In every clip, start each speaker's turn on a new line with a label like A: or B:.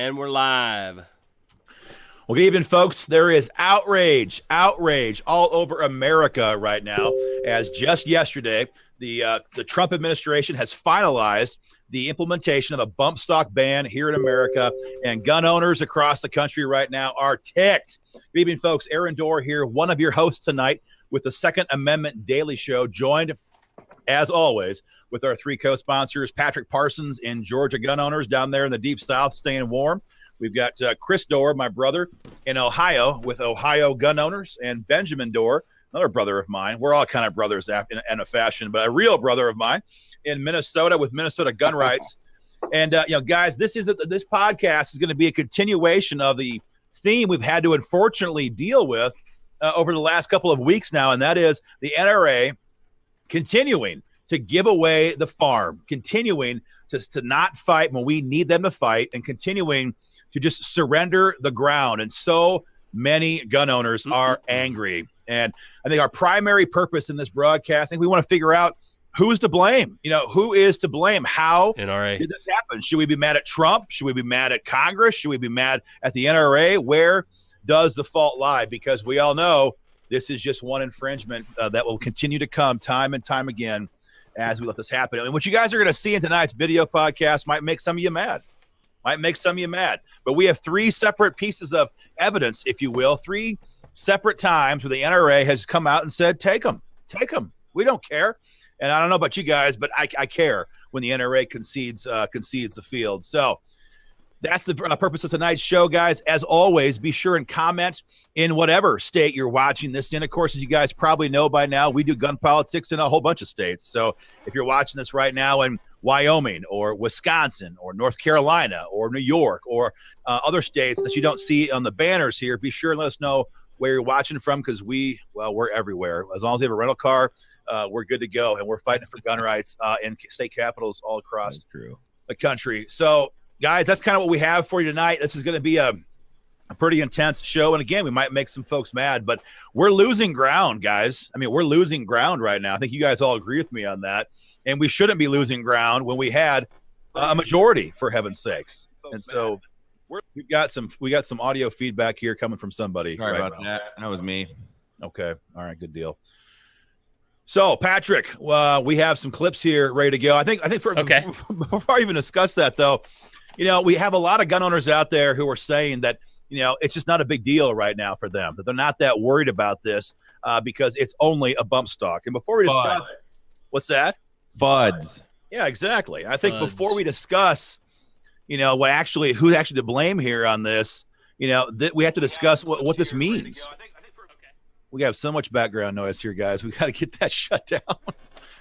A: And we're live.
B: Well, good evening, folks. There is outrage all over America right now, as just yesterday, the Trump administration has finalized the implementation of a bump stock ban here in America, and gun owners across the country right now are ticked. Good evening, folks. Aaron Dorr here, one of your hosts tonight with the Second Amendment Daily Show, joined, as always, with our three co-sponsors, Patrick Parsons in Georgia Gun Owners down there in the Deep South, staying warm. We've got Chris Dorr, my brother, in Ohio with Ohio Gun Owners, and Benjamin Dorr, another brother of mine. We're all kind of brothers in a fashion, but a real brother of mine in Minnesota with Minnesota Gun Rights. And, guys, this podcast is going to be a continuation of the theme we've had to unfortunately deal with over the last couple of weeks now, and that is the NRA continuing to give away the farm, continuing to not fight when we need them to fight, and continuing to just surrender the ground. And so many gun owners are angry. And I think our primary purpose in this broadcast, I think we want to figure out who's to blame. Who is to blame? How
A: NRA.
B: Did this happen? Should we be mad at Trump? Should we be mad at Congress? Should we be mad at the NRA? Where does the fault lie? Because we all know this is just one infringement that will continue to come time and time again as we let this happen. And what you guys are going to see in tonight's video podcast might make some of you mad. But we have three separate pieces of evidence, if you will, three separate times where the NRA has come out and said, take them. We don't care. And I don't know about you guys, but I care when the NRA concedes the field. So that's the purpose of tonight's show, guys. As always, be sure and comment in whatever state you're watching this in. Of course, as you guys probably know by now, we do gun politics in a whole bunch of states. So if you're watching this right now in Wyoming or Wisconsin or North Carolina or New York or other states that you don't see on the banners here, be sure and let us know where you're watching from, because we're everywhere. As long as you have a rental car, we're good to go, and we're fighting for gun rights in state capitals all across the country. So, guys, that's kind of what we have for you tonight. This is going to be a pretty intense show. And again, we might make some folks mad, but we're losing ground, guys. I mean, we're losing ground right now. I think you guys all agree with me on that. And we shouldn't be losing ground when we had a majority, for heaven's sakes. And so we got some audio feedback here coming from somebody.
C: Sorry about that. That was me.
B: Okay. All right. Good deal. So, Patrick, we have some clips here ready to go. I think before I even discuss that, though, we have a lot of gun owners out there who are saying that, it's just not a big deal right now for them, that they're not that worried about this because it's only a bump stock. And before we discuss, what's that?
C: Buds.
B: Yeah, exactly. I think before we discuss, who's actually to blame here on this, we have to discuss what this means. We have so much background noise here, guys. We got to get that shut down.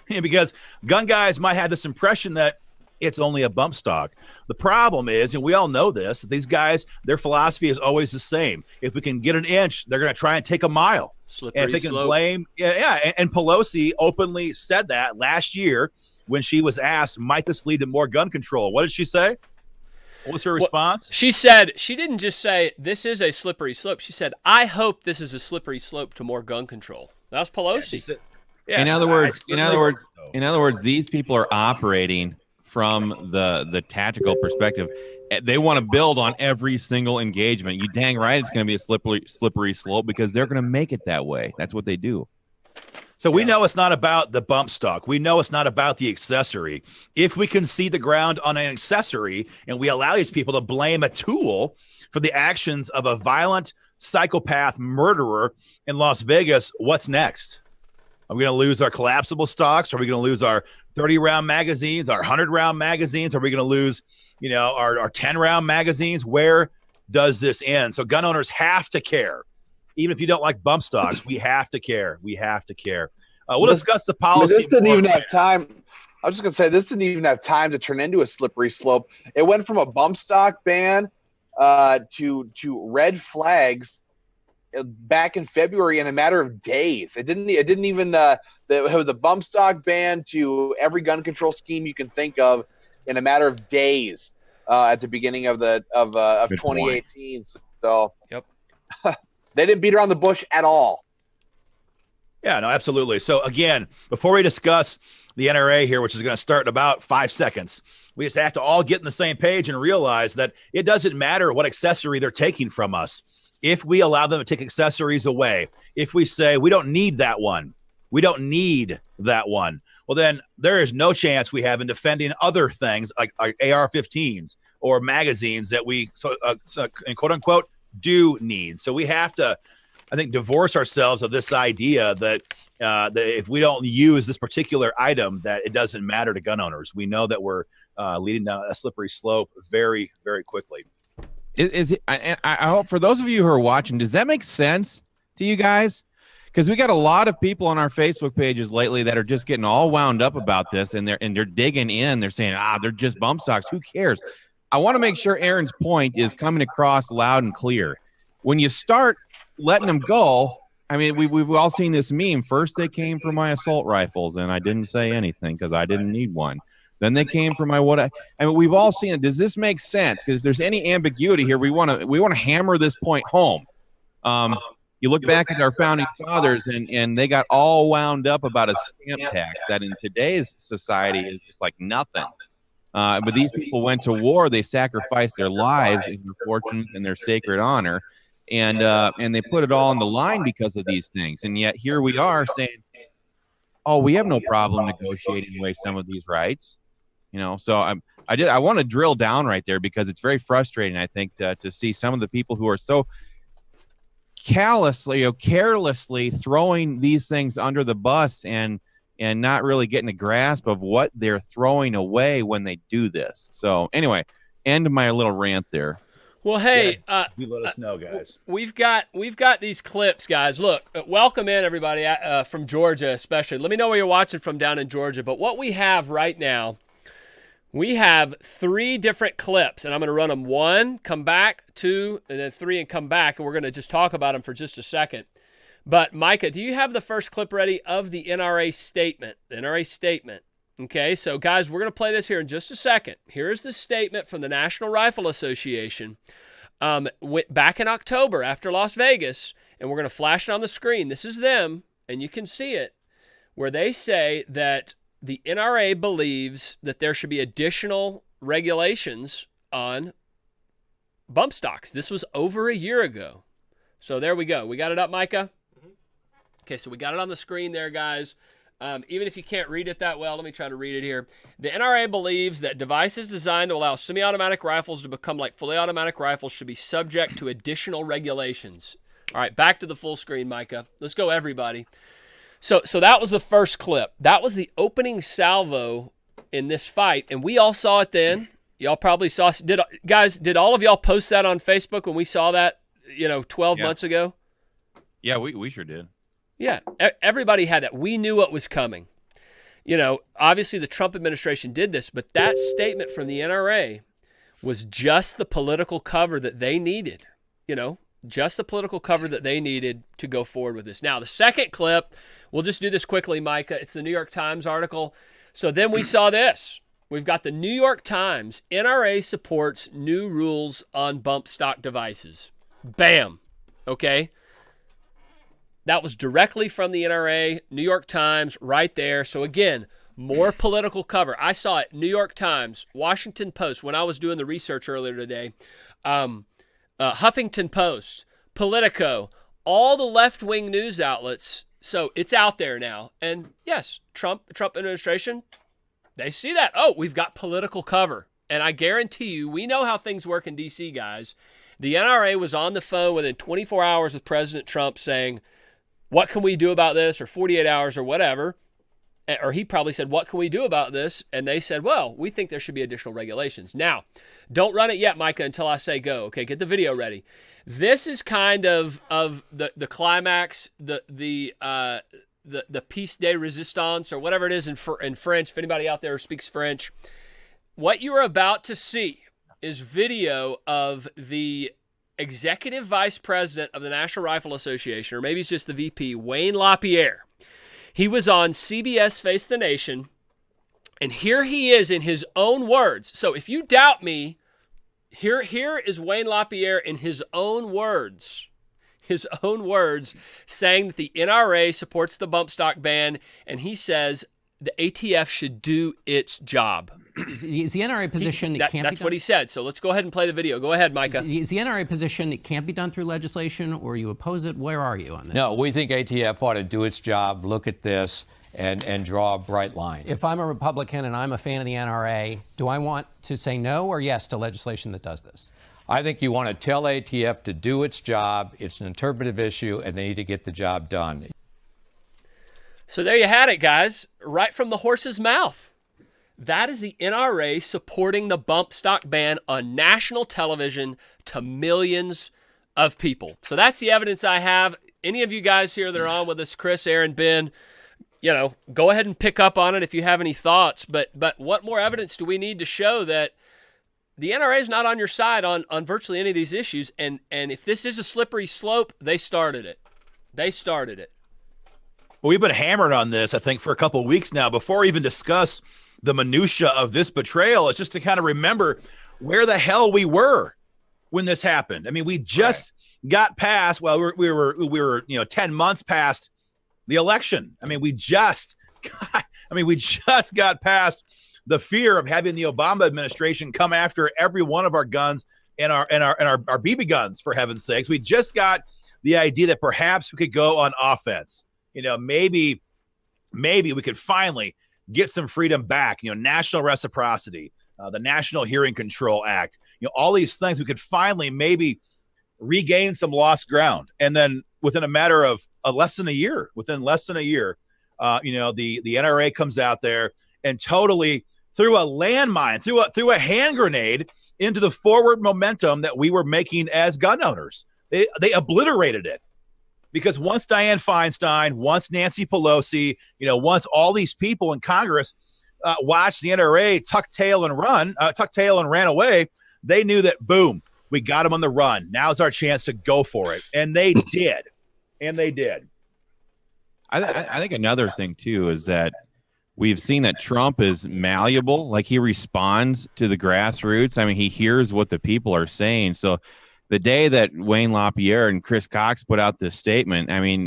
B: Because gun guys might have this impression that it's only a bump stock. The problem is, and we all know this, that these guys, their philosophy is always the same. If we can get an inch, they're going to try and take a mile.
A: Slippery
B: and if they can
A: slope.
B: blame, and Pelosi openly said that last year when she was asked, might this lead to more gun control? What did she say? What was her response?
A: She said, she didn't just say, this is a slippery slope. She said, I hope this is a slippery slope to more gun control. That was Pelosi.
C: In other words, these people are operating from the tactical perspective. They want to build on every single engagement. You dang right it's going to be a slippery slope because they're going to make it that way. That's what they do.
B: So we know it's not about the bump stock. We know it's not about the accessory. If we can see the ground on an accessory and we allow these people to blame a tool for the actions of a violent psychopath murderer in Las Vegas, what's next? Are we going to lose our collapsible stocks? Are we going to lose our 30-round magazines, our 100-round magazines? Are we going to lose, our 10-round magazines? Where does this end? So gun owners have to care. Even if you don't like bump stocks, we have to care. We'll discuss the policy.
D: This didn't even have time. I was just going to say, this didn't even have time to turn into a slippery slope. It went from a bump stock ban to red flags back in February in a matter of days. It didn't even it was a bump stock ban to every gun control scheme you can think of in a matter of days at the beginning of 2018. So
A: yep.
D: They didn't beat around the bush at all.
B: Yeah, no, absolutely. So again, before we discuss the NRA here, which is going to start in about 5 seconds. We just have to all get in the same page and realize that it doesn't matter what accessory they're taking from us. If we allow them to take accessories away, if we say we don't need that one, well, then there is no chance we have in defending other things like AR-15s or magazines that we, quote unquote, do need. So we have to, I think, divorce ourselves of this idea that that if we don't use this particular item, that it doesn't matter to gun owners. We know that we're leading down a slippery slope very, very quickly.
C: I hope for those of you who are watching, does that make sense to you guys? Because we got a lot of people on our Facebook pages lately that are just getting all wound up about this, and they're digging in. They're saying, they're just bump stocks. Who cares? I want to make sure Aaron's point is coming across loud and clear. When you start letting them go, I mean, we've all seen this meme. First, they came for my assault rifles, and I didn't say anything because I didn't need one. Then they came for my I mean, we've all seen it. Does this make sense? Because if there's any ambiguity here, we want to hammer this point home. You look back at our founding fathers, and they got all wound up about a stamp tax that in today's society is just like nothing. But these people went to war. They sacrificed their lives and their fortune and their sacred honor, and they put it all on the line because of these things. And yet here we are saying, "Oh, we have no problem negotiating away some of these rights." So I want to drill down right there because it's very frustrating, I think, to see some of the people who are so carelessly throwing these things under the bus and not really getting a grasp of what they're throwing away when they do this. So anyway, end of my little rant there.
A: Well, hey,
B: you let us know, guys.
A: We've got these clips, guys. Look, welcome in everybody from Georgia, especially. Let me know where you're watching from down in Georgia. But what we have right now, we have 3 different clips, and I'm going to run them 1, come back, 2, and then 3, and come back, and we're going to just talk about them for just a second. But, Micah, do you have the first clip ready of the NRA statement? The NRA statement. Okay, so, guys, we're going to play this here in just a second. Here's the statement from the National Rifle Association back in October after Las Vegas, and we're going to flash it on the screen. This is them, and you can see it, where they say that the NRA believes that there should be additional regulations on bump stocks. This was over a year ago. So there we go. We got it up, Micah? Mm-hmm. Okay, so we got it on the screen there, guys. Even if you can't read it that well, let me try to read it here. The NRA believes that devices designed to allow semi-automatic rifles to become like fully automatic rifles should be subject to additional regulations. All right, back to the full screen, Micah. Let's go, everybody. So that was the first clip. That was the opening salvo in this fight, and we all saw it then. Y'all probably saw. Did all of y'all post that on Facebook when we saw that, 12 months ago?
C: Yeah, we sure did.
A: Yeah, everybody had that. We knew what was coming. Obviously the Trump administration did this, but that statement from the NRA was just the political cover that they needed, just the political cover that they needed to go forward with this. Now, the second clip, we'll just do this quickly, Micah. It's the New York Times article. So then we saw this. We've got the New York Times. NRA supports new rules on bump stock devices. Bam. Okay. That was directly from the NRA, New York Times, right there. So again, more political cover. I saw it, New York Times, Washington Post, when I was doing the research earlier today, Huffington Post, Politico, all the left-wing news outlets. So it's out there now. And yes, Trump administration, they see that. Oh, we've got political cover. And I guarantee you, we know how things work in D.C., guys. The NRA was on the phone within 24 hours with President Trump saying, what can we do about this, or 48 hours or whatever. Or he probably said, what can we do about this? And they said, well, we think there should be additional regulations. Now, don't run it yet, Micah, until I say go. Okay, get the video ready. This is kind of the climax, the piece de resistance, or whatever it is in French, if anybody out there speaks French. What you are about to see is video of the executive vice president of the National Rifle Association, or maybe it's just the VP, Wayne LaPierre. He was on CBS Face the Nation, and here he is in his own words. So if you doubt me, here is Wayne LaPierre in his own words, saying that the NRA supports the bump stock ban, and he says the ATF should do its job.
E: Is the NRA position it can't be done?
A: That's what he said. So let's go ahead and play the video. Go ahead, Micah.
E: Is the NRA position it can't be done through legislation, or you oppose it? Where are you on this?
F: No, we think ATF ought to do its job, look at this, and draw a bright line.
E: If I'm a Republican and I'm a fan of the NRA, do I want to say no or yes to legislation that does this?
F: I think you want to tell ATF to do its job. It's an interpretive issue, and they need to get the job done.
A: So there you had it, guys, right from the horse's mouth. That is the NRA supporting the bump stock ban on national television to millions of people. So that's the evidence I have. Any of you guys here that are on with us, Chris, Aaron, Ben, go ahead and pick up on it if you have any thoughts. But what more evidence do we need to show that the NRA is not on your side on virtually any of these issues? And if this is a slippery slope, they started it. They started it.
B: Well, we've been hammered on this, I think, for a couple of weeks now. Before we even discuss the minutia of this betrayal, it's just to kind of remember where the hell we were when this happened. I mean, we just got past. Well, we were 10 months past the election. I mean, we just got past the fear of having the Obama administration come after every one of our guns and our BB guns, for heaven's sakes. We just got the idea that perhaps we could go on offense. Maybe we could finally get some freedom back. National reciprocity, the National Hearing Control Act. All these things we could finally maybe regain some lost ground. And then within a matter of less than a year, the NRA comes out there and totally threw a landmine, threw a hand grenade into the forward momentum that we were making as gun owners. They obliterated it. Because once Dianne Feinstein, once Nancy Pelosi, once all these people in Congress watched the NRA tuck tail and ran away, they knew that, boom, we got them on the run. Now's our chance to go for it. And they did.
C: I think another thing, too, is that we've seen that Trump is malleable. Like, he responds to the grassroots. I mean, he hears what the people are saying. So the day that Wayne LaPierre and Chris Cox put out this statement, I mean,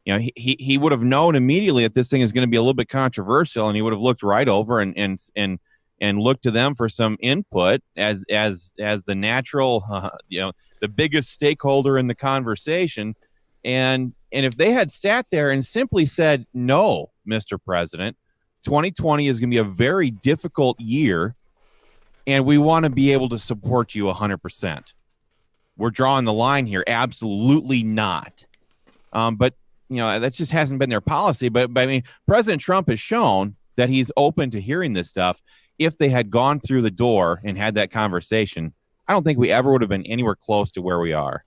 C: he would have known immediately that this thing is going to be a little bit controversial, and he would have looked right over and looked to them for some input as the natural, the biggest stakeholder in the conversation. And if they had sat there and simply said, no, Mr. President, 2020 is going to be a very difficult year, and we want to be able to support you 100%. We're drawing the line here. Absolutely not. But, that just hasn't been their policy. But I mean, President Trump has shown that he's open to hearing this stuff. If they had gone through the door and had that conversation, I don't think we ever would have been anywhere close to where we are.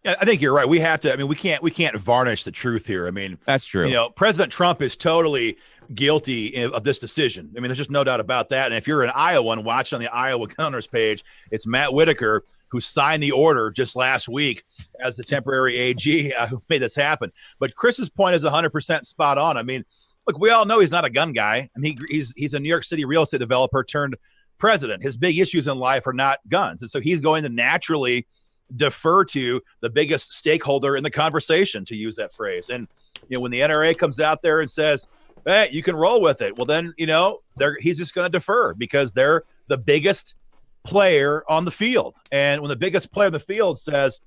B: Yeah, I think you're right. We have to. I mean, we can't varnish the truth here. I mean,
C: that's true.
B: President Trump is totally guilty of this decision. I mean, there's just no doubt about that. And if you're in Iowa and watching on the Iowa Gun Owners page, it's Matt Whitaker who signed the order just last week as the temporary AG who made this happen. But Chris's point is 100% spot on. I mean, look, we all know he's not a gun guy. I mean, he's a New York City real estate developer turned president. His big issues in life are not guns. And so he's going to naturally defer to the biggest stakeholder in the conversation, to use that phrase. And, when the NRA comes out there and says, hey, you can roll with it, well, then, he's just going to defer because they're the biggest player on the field. And when the biggest player on the field says,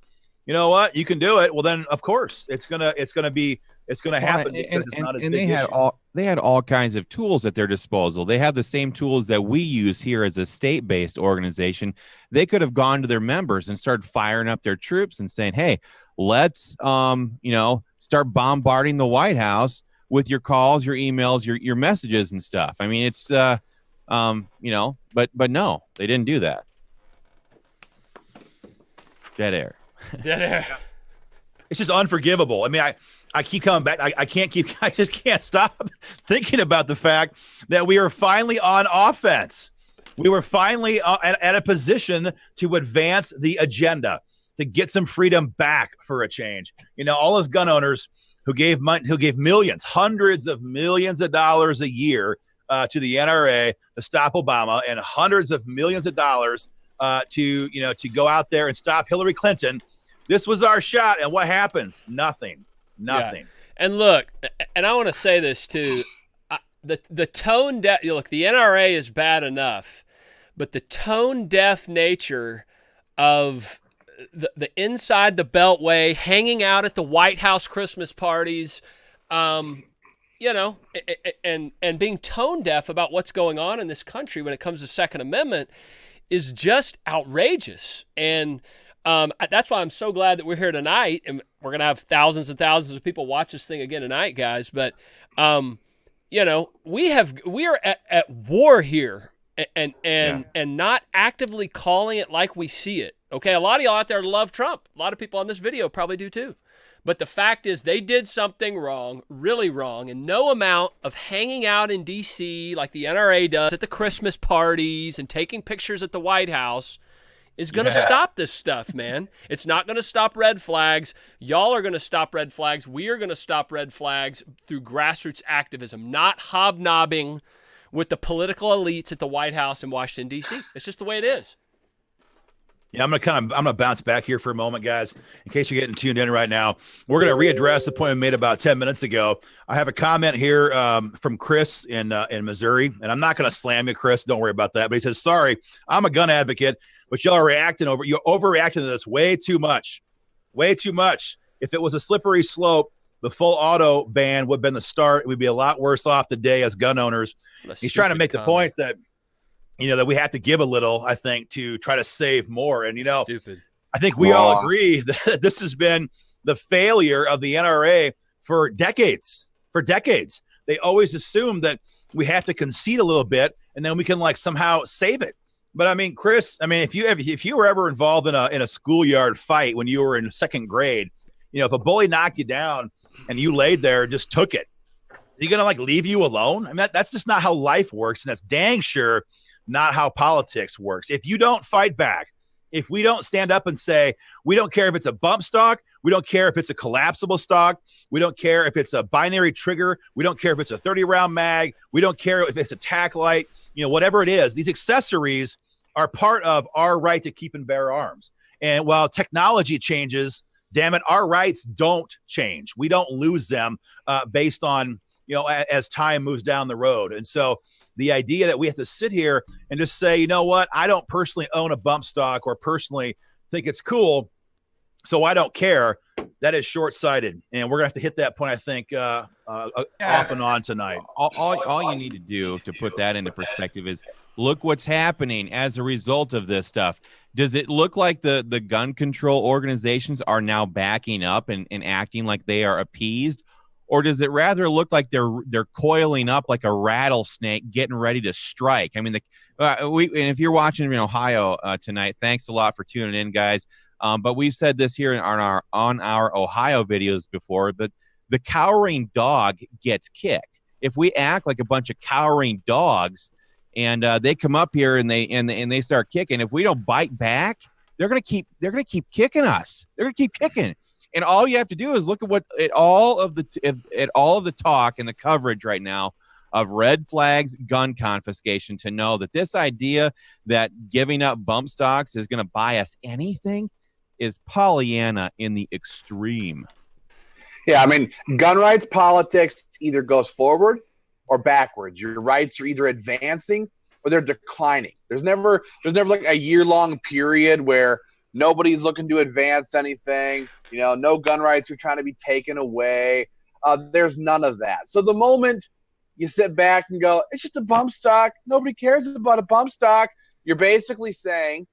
B: you know what, you can do it, well, then of course it's going to happen. Because it's not as big issue.
C: They had all kinds of tools at their disposal. They have the same tools that we use here as a state-based organization. They could have gone to their members and started firing up their troops and saying, hey, let's start bombarding the White House with your calls, your emails, your messages and stuff. I mean, it's but no, they didn't do that. Dead air.
B: It's just unforgivable. I mean, I keep coming back. I just can't stop thinking about the fact that we are finally on offense. We were finally at a position to advance the agenda, to get some freedom back for a change. All those gun owners who gave millions, hundreds of millions of dollars a year to the NRA to stop Obama, and hundreds of millions of dollars to go out there and stop Hillary Clinton. This was our shot, and what happens? Nothing.
A: Yeah. And look, and I want to say this too. The tone deaf. Look, the NRA is bad enough, but the tone deaf nature of the inside the Beltway, hanging out at the White House Christmas parties, you know, and being tone deaf about what's going on in this country when it comes to Second Amendment is just outrageous. And that's why I'm so glad that we're here tonight, and we're going to have thousands and thousands of people watch this thing again tonight, guys. But, you know, we are at war here and not actively calling it like we see it. Okay, a lot of y'all out there love Trump. A lot of people on this video probably do too. But the fact is they did something wrong, really wrong, and no amount of hanging out in D.C. like the NRA does at the Christmas parties and taking pictures at the White House is going to stop this stuff, man. It's not going to stop red flags. Y'all are going to stop red flags. We are going to stop red flags through grassroots activism, not hobnobbing with the political elites at the White House in Washington, D.C. It's just the way it is.
B: Yeah, I'm gonna bounce back here for a moment, guys. In case you're getting tuned in right now, we're gonna readdress the point we made about 10 minutes ago. I have a comment here from Chris in Missouri, and I'm not gonna slam you, Chris. Don't worry about that. But he says, "Sorry, I'm a gun advocate, but y'all are you're overreacting to this way too much, way too much. If it was a slippery slope, the full auto ban would have been the start. We'd be a lot worse off today as gun owners." He's trying to make the point that, you know, that we have to give a little, I think, to try to save more. And, you know, I think we all agree that this has been the failure of the NRA for decades. For decades, they always assume that we have to concede a little bit and then we can like somehow save it. But I mean, Chris, I mean, if you were ever involved in a schoolyard fight when you were in second grade, you know, if a bully knocked you down and you laid there and just took it, is he going to like leave you alone? I mean, that's just not how life works. And that's dang sure not how politics works. If you don't fight back, if we don't stand up and say, we don't care if it's a bump stock, we don't care if it's a collapsible stock, we don't care if it's a binary trigger, we don't care if it's a 30-round mag, we don't care if it's a tack light, you know, whatever it is, these accessories are part of our right to keep and bear arms. And while technology changes, damn it, our rights don't change. We don't lose them based on, you know, as time moves down the road. And so the idea that we have to sit here and just say, you know what, I don't personally own a bump stock or personally think it's cool, so I don't care, that is short-sighted. And we're going to have to hit that point, I think, off and on tonight.
C: All you need to do to put that into perspective is look what's happening as a result of this stuff. Does it look like the gun control organizations are now backing up and acting like they are appeased? Or does it rather look like they're coiling up like a rattlesnake, getting ready to strike? I mean, and if you're watching in Ohio tonight, thanks a lot for tuning in, guys. But we've said this here on our Ohio videos before, but the cowering dog gets kicked. If we act like a bunch of cowering dogs, and they come up here and they start kicking, if we don't bite back, they're gonna keep kicking us. They're gonna keep kicking. And all you have to do is look at all of the talk and the coverage right now of red flags, gun confiscation, to know that this idea that giving up bump stocks is going to buy us anything is Pollyanna in the extreme.
D: Yeah, I mean, gun rights politics either goes forward or backwards. Your rights are either advancing or they're declining. There's never like a year-long period where nobody's looking to advance anything. You know, no gun rights are trying to be taken away. There's none of that. So the moment you sit back and go, it's just a bump stock, nobody cares about a bump stock, you're basically saying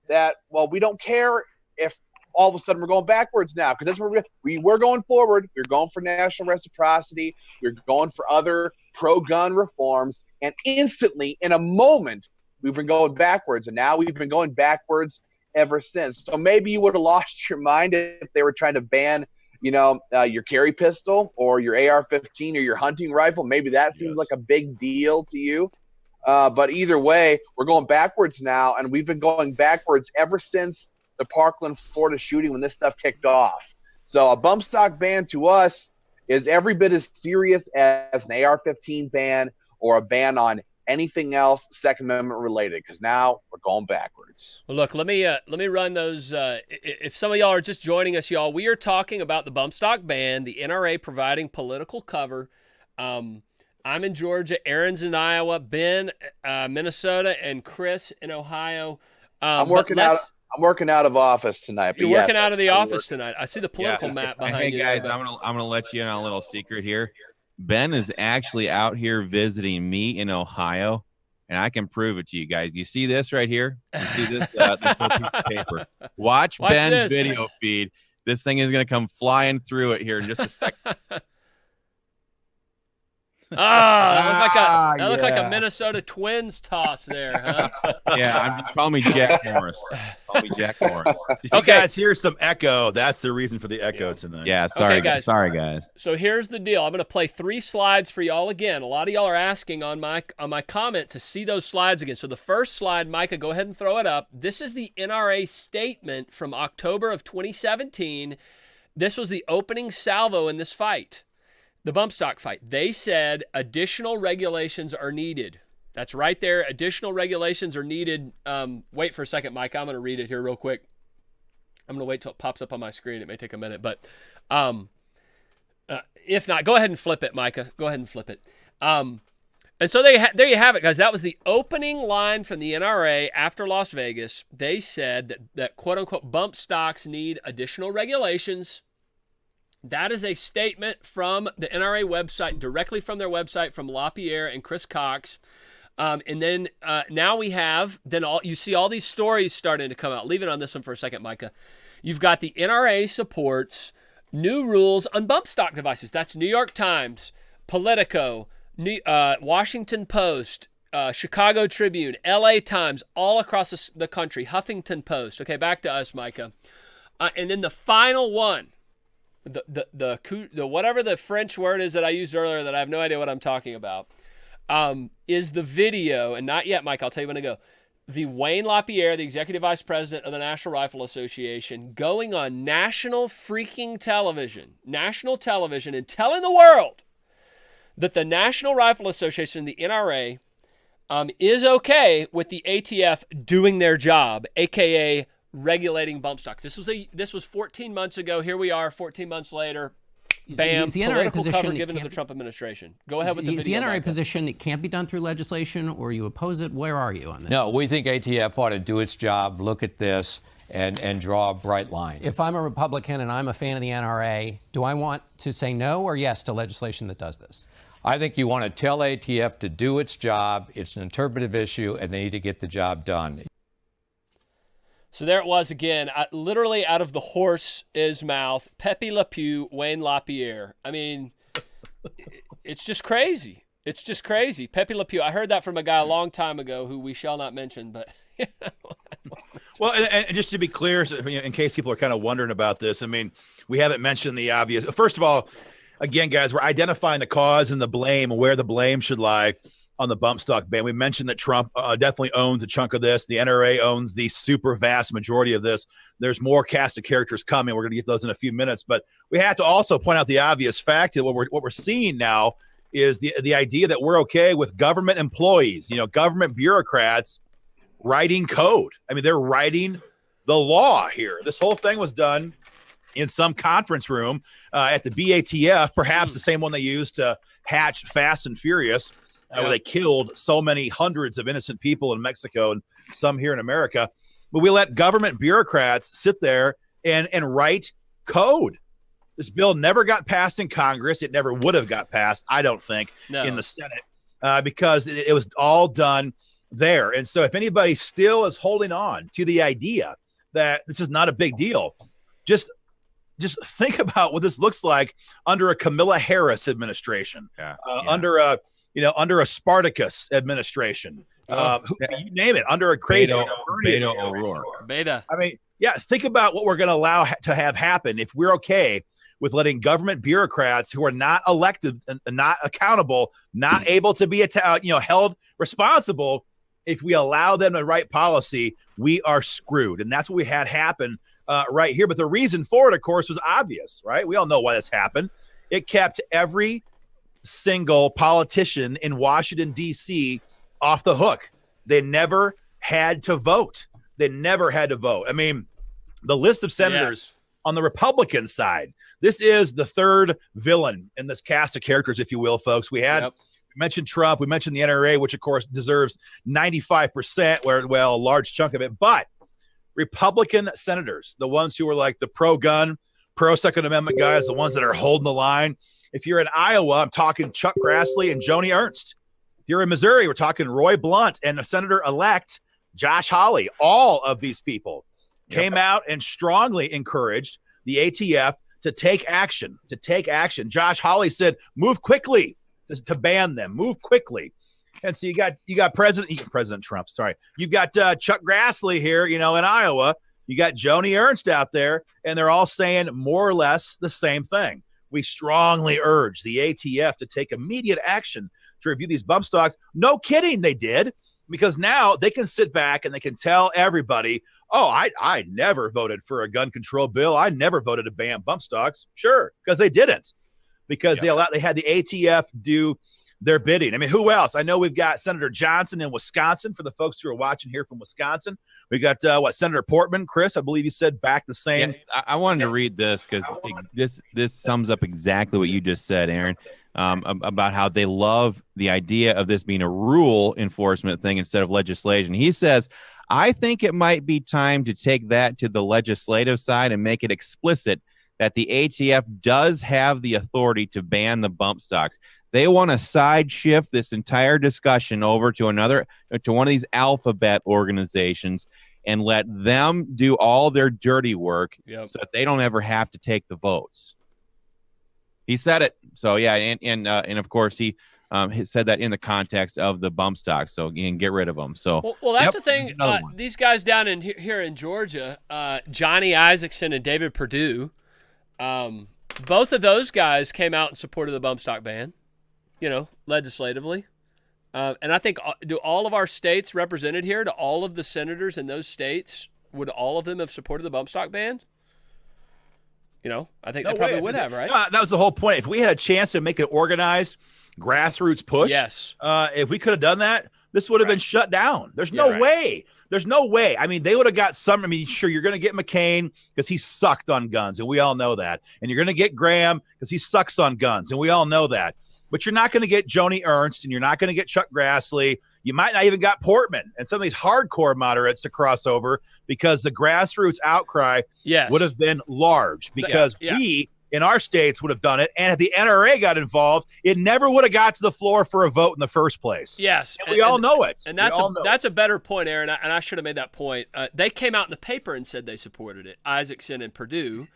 D: that, well, we don't care if all of a sudden we're going backwards now, because that's where we're going forward. We're going for national reciprocity. We're going for other pro-gun reforms. And instantly, in a moment, we've been going backwards. And now we've been going backwards ever since. So maybe you would have lost your mind if they were trying to ban, your carry pistol or your AR-15 or your hunting rifle. Maybe that seems like a big deal to you. But either way, we're going backwards now, and we've been going backwards ever since the Parkland, Florida shooting when this stuff kicked off. So a bump stock ban to us is every bit as serious as an AR-15 ban or a ban on anything else Second Amendment related, because now we're going backwards.
A: Well, look, let me run those. If some of y'all are just joining us, y'all, we are talking about the bump stock ban, the NRA providing political cover. I'm in Georgia, Aaron's in Iowa, Ben, Minnesota, and Chris in Ohio.
D: I'm working out of office tonight.
A: You're working out of the office tonight. I see the political map behind
C: hey
A: you.
C: Hey guys, I'm gonna let you in on a little secret here. Ben is actually out here visiting me in Ohio, and I can prove it to you guys. You see this right here? You see this, this little piece of paper? Watch Ben's video feed. This thing is going to come flying through it here in just a second.
A: That looked like a Minnesota Twins toss there, huh?
C: Yeah, call me Jack Morris. Call me Jack Morris.
B: If you guys hear some echo, that's the reason for the echo tonight.
C: Yeah, sorry,
A: guys.
C: Sorry, guys.
A: So here's the deal. I'm going to play 3 slides for y'all again. A lot of y'all are asking on my comment to see those slides again. So the first slide, Micah, go ahead and throw it up. This is the NRA statement from October of 2017. This was the opening salvo in this fight. The bump stock fight. They said additional regulations are needed. That's right there. Additional regulations are needed. Wait for a second, Mike. I'm going to read it here real quick. I'm going to wait till it pops up on my screen. It may take a minute, but if not, go ahead and flip it, Micah. Go ahead and flip it. And so there you have it, guys. That was the opening line from the NRA after Las Vegas. They said that quote-unquote bump stocks need additional regulations. That is a statement from the NRA website, directly from their website, from LaPierre and Chris Cox. And then now we have, you see all these stories starting to come out. Leave it on this one for a second, Micah. You've got the NRA supports new rules on bump stock devices. That's New York Times, Politico, Washington Post, Chicago Tribune, LA Times, all across the country, Huffington Post. Okay, back to us, Micah. And then the final one, the whatever the French word is that I used earlier that I have no idea what I'm talking about, is the video, and not yet, Mike, I'll tell you when to go. The Wayne LaPierre, the executive vice president of the National Rifle Association, going on national television, and telling the world that the National Rifle Association, the NRA, is okay with the ATF doing their job, aka regulating bump stocks. This was 14 months ago. Here we are, 14 months later. Bam!
E: The NRA
A: political
E: position
A: cover given to the Trump administration. Go ahead with the video.
E: Is the NRA position it can't be done through legislation, or you oppose it? Where are you on this?
F: No, we think ATF ought to do its job, look at this, and draw a bright line.
E: If I'm a Republican and I'm a fan of the NRA, do I want to say no or yes to legislation that does this?
F: I think you want to tell ATF to do its job. It's an interpretive issue, and they need to get the job done.
A: So there it was again, literally out of the horse's mouth, Pepe Le Pew, Wayne LaPierre. I mean, it's just crazy. It's just crazy. Pepe Le Pew. I heard that from a guy a long time ago who we shall not mention, but.
B: Well, and just to be clear, in case people are kind of wondering about this, I mean, we haven't mentioned the obvious. First of all, again, guys, we're identifying the cause and the blame, where the blame should lie on the bump stock ban. We mentioned that Trump definitely owns a chunk of this. The NRA owns the super vast majority of this. There's more cast of characters coming. We're going to get those in a few minutes, but we have to also point out the obvious fact that what we're seeing now is the idea that we're okay with government employees, government bureaucrats writing code. I mean, they're writing the law here. This whole thing was done in some conference room at the BATF, perhaps the same one they used to hatch Fast and Furious. Where they killed so many hundreds of innocent people in Mexico and some here in America. But we let government bureaucrats sit there and write code. This bill never got passed in Congress. It never would have got passed, I don't think, in the Senate because it was all done there. And so if anybody still is holding on to the idea that this is not a big deal, just think about what this looks like under a Kamala Harris administration, under a Spartacus administration, you name it, under a crazy
C: Beto O'Rourke.
A: Beta.
B: I mean, think about what we're going to allow to have happen if we're okay with letting government bureaucrats who are not elected and not accountable, not able to be held responsible. If we allow them to write policy, we are screwed. And that's what we had happen right here. But the reason for it, of course, was obvious, right? We all know why this happened. It kept every single politician in Washington, D.C. off the hook. They never had to vote. They never had to vote. I mean, the list of senators on the Republican side, this is the third villain in this cast of characters, if you will, folks. We mentioned Trump. We mentioned the NRA, which, of course, deserves 95%, a large chunk of it. But Republican senators, the ones who are like the pro-gun, pro-Second Amendment guys, the ones that are holding the line. If you're in Iowa, I'm talking Chuck Grassley and Joni Ernst. If you're in Missouri, we're talking Roy Blunt and Senator-elect Josh Hawley. All of these people came out and strongly encouraged the ATF to take action, Josh Hawley said, move quickly to ban them, move quickly. And so you got President Trump, sorry. You've got Chuck Grassley here, in Iowa. You got Joni Ernst out there, and they're all saying more or less the same thing. We strongly urge the ATF to take immediate action to review these bump stocks. No kidding, they did, because now they can sit back and they can tell everybody, oh, I never voted for a gun control bill. I never voted to ban bump stocks. Sure, because they didn't, because they had the ATF do their bidding. I mean, who else? I know we've got Senator Johnson in Wisconsin for the folks who are watching here from Wisconsin. We got Senator Portman, Chris, I believe you said back the same.
C: Yeah, I wanted to read this because this sums up exactly what you just said, Aaron, about how they love the idea of this being a rule enforcement thing instead of legislation. He says, I think it might be time to take that to the legislative side and make it explicit that the ATF does have the authority to ban the bump stocks. They want to side shift this entire discussion over to one of these alphabet organizations and let them do all their dirty work so that they don't ever have to take the votes. He said it. So yeah, and of course he said that in the context of the bump stocks. So again, get rid of them. So
A: well that's the thing. These guys down here in Georgia, Johnny Isaacson and David Perdue, both of those guys came out in support of the bump stock ban. Legislatively. And I think, do all of our states represented here, do all of the senators in those states, would all of them have supported the bump stock ban? I think they probably would have, right?
B: That was the whole point. If we had a chance to make an organized grassroots push, if we could have done that, this would have been shut down. There's no way. There's no way. I mean, they would have got some. I mean, sure, you're going to get McCain because he sucked on guns, and we all know that. And you're going to get Graham because he sucks on guns, and we all know that. But you're not going to get Joni Ernst, and you're not going to get Chuck Grassley. You might not even got Portman and some of these hardcore moderates to cross over because the grassroots outcry would have been large because we in our states would have done it. And if the NRA got involved, it never would have got to the floor for a vote in the first place.
A: Yes.
B: And we all know it.
A: And that's a better point, Aaron. And I should have made that point. They came out in the paper and said they supported it, Isaacson and Perdue.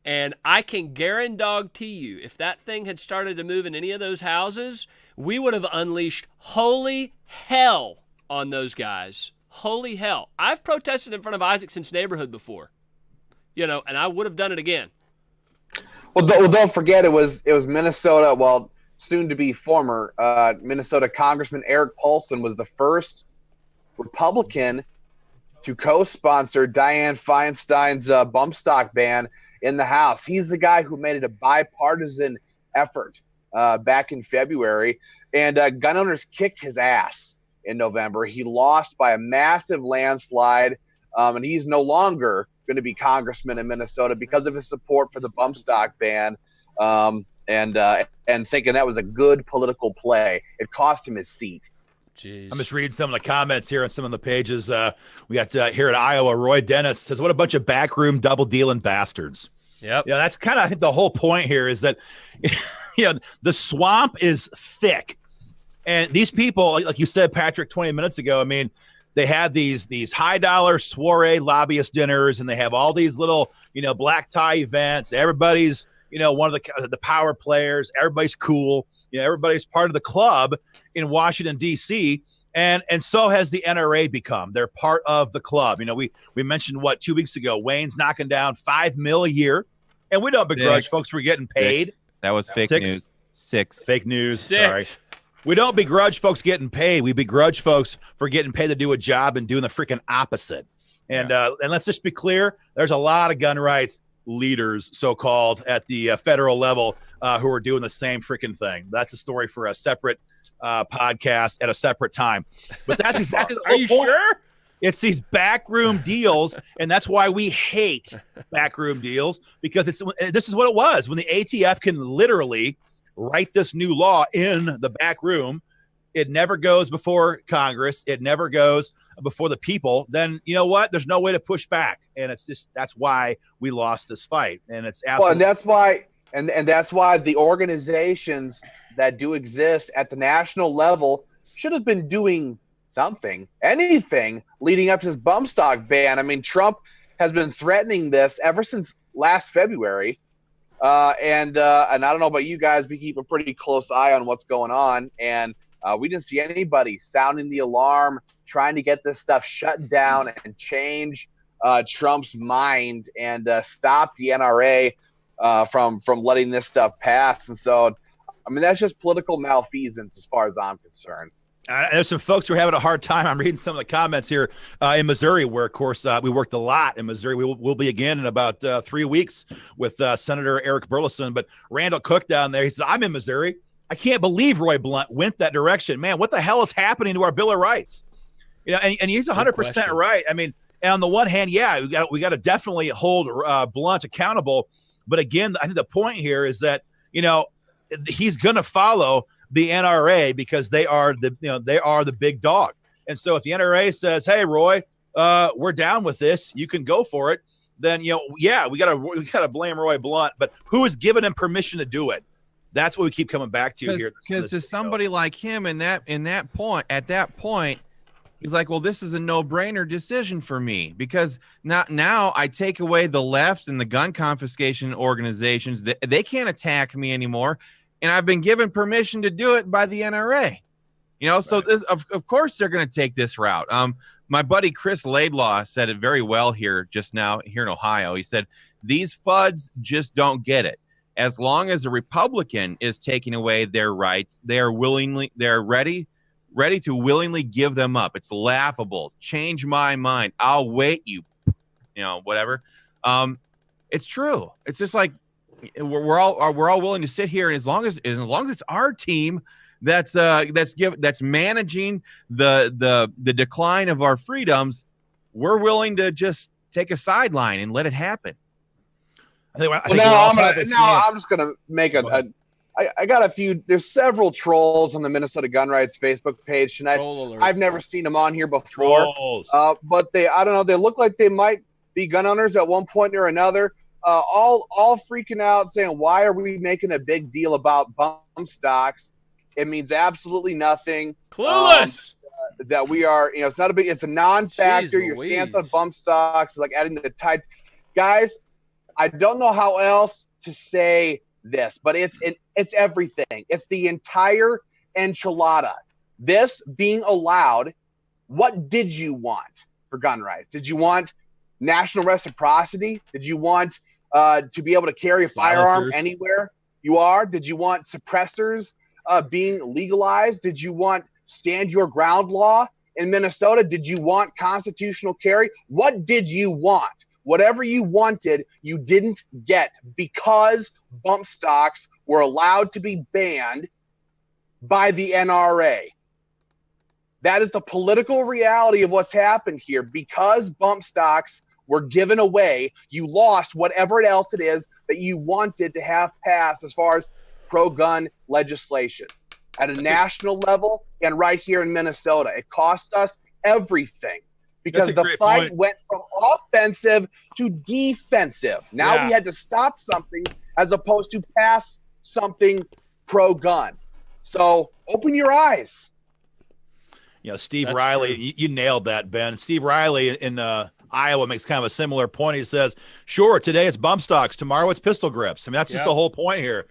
A: And I can guarantee you, if that thing had started to move in any of those houses, we would have unleashed holy hell on those guys. Holy hell. I've protested in front of Isaacson's neighborhood before, and I would have done it again.
D: Well, don't forget it was Minnesota, soon to be former Minnesota Congressman Eric Paulson was the first Republican to co-sponsor Dianne Feinstein's bump stock ban in the House. He's the guy who made it a bipartisan effort back in February, and gun owners kicked his ass in November. He lost by a massive landslide, and he's no longer going to be congressman in Minnesota because of his support for the bump stock ban, and thinking that was a good political play. It cost him his seat.
B: Jeez. I'm just reading some of the comments here on some of the pages. We got here at Iowa, Roy Dennis says, what a bunch of backroom double dealing bastards.
A: Yep.
B: Yeah, that's kind of, I think, the whole point here is that, the swamp is thick. And these people, like you said, Patrick, 20 minutes ago, I mean, they have these high dollar soiree lobbyist dinners, and they have all these little, black tie events. Everybody's, one of the power players. Everybody's cool. Everybody's part of the club in Washington, D.C., and so has the NRA become. They're part of the club. We mentioned, 2 weeks ago, Wayne's knocking down $5 million a year, and we don't begrudge folks for getting paid.
C: That was fake news. 6.
B: Fake news, sorry. We don't begrudge folks getting paid. We begrudge folks for getting paid to do a job and doing the freaking opposite. And let's just be clear, there's a lot of gun rights leaders, so-called, at the federal level who are doing the same freaking thing. That's a story for a separate podcast at a separate time. But that's exactly the
A: Are
B: whole
A: you
B: point.
A: sure?
B: It's these backroom deals, and that's why we hate backroom deals, because this is what it was. When the ATF can literally write this new law in the back room, it never goes before Congress, it never goes before the people, then you know what? There's no way to push back. And that's why we lost this fight. And it's absolutely
D: well, and that's why and that's why the organizations that do exist at the national level should have been doing something, anything leading up to this bump stock ban. I mean, Trump has been threatening this ever since last February. And I don't know about you guys, we keep a pretty close eye on what's going on. And we didn't see anybody sounding the alarm, trying to get this stuff shut down and change Trump's mind and stop the NRA from letting this stuff pass. And so, I mean, that's just political malfeasance as far as I'm concerned.
B: There's some folks who are having a hard time. I'm reading some of the comments here in Missouri, where, of course, we worked a lot in Missouri. We'll be again in about 3 weeks with Senator Eric Burleson. But Randall Cook down there, he says, I'm in Missouri. I can't believe Roy Blunt went that direction. Man, what the hell is happening to our Bill of Rights? You know, and he's 100% right. I mean, and on the one hand, yeah, we got to definitely hold Blunt accountable. But again, I think the point here is that, you know, he's going to follow the NRA because they are the big dog. And so if the NRA says, hey, Roy, we're down with this, you can go for it, then, you know, yeah, we gotta blame Roy Blunt. But who has given him permission to do it? That's what we keep coming back to here.
C: Because to somebody like him at that point, he's like, well, this is a no-brainer decision for me, because now I take away the left and the gun confiscation organizations. They can't attack me anymore. And I've been given permission to do it by the NRA, you know. So this, of course they're going to take this route. My buddy Chris Laidlaw said it very well here just now here in Ohio. He said, these FUDs just don't get it. As long as a Republican is taking away their rights, they're ready to willingly give them up. It's laughable. Change my mind. I'll wait, you know, whatever. It's true. It's just like, we're all willing to sit here, and as long as it's our team that's managing the decline of our freedoms, we're willing to just take a sideline and let it happen.
D: I'm just gonna make I got a few. There's several trolls on the Minnesota Gun Rights Facebook page tonight. I've never seen them on here before, but I don't know. They look like they might be gun owners at one point or another. All freaking out, saying, why are we making a big deal about bump stocks? It means absolutely nothing.
A: Clueless.
D: That we are, you know, it's a non-factor.
A: Jeez
D: Your
A: Louise.
D: stance on bump stocks is like adding the tide. Guys, I don't know how else to say this, but it's everything. It's the entire enchilada. This being allowed, what did you want for gun rights? Did you want national reciprocity? Did you want to be able to carry a firearm anywhere you are? Did you want suppressors being legalized? Did you want stand your ground law in Minnesota? Did you want constitutional carry? What did you want? Whatever you wanted, you didn't get, because bump stocks were allowed to be banned by the NRA. That is the political reality of what's happened here. Because bump stocks were given away, you lost whatever else it is that you wanted to have passed as far as pro-gun legislation at a national level and right here in Minnesota. It cost us everything because the fight went from offensive to defensive. Now we had to stop something as opposed to pass something pro-gun. So open your eyes.
B: You know, Steve Riley, you nailed that, Ben. Steve Riley in Iowa makes kind of a similar point. He says, sure, today it's bump stocks, tomorrow it's pistol grips. I mean, that's just the whole point here.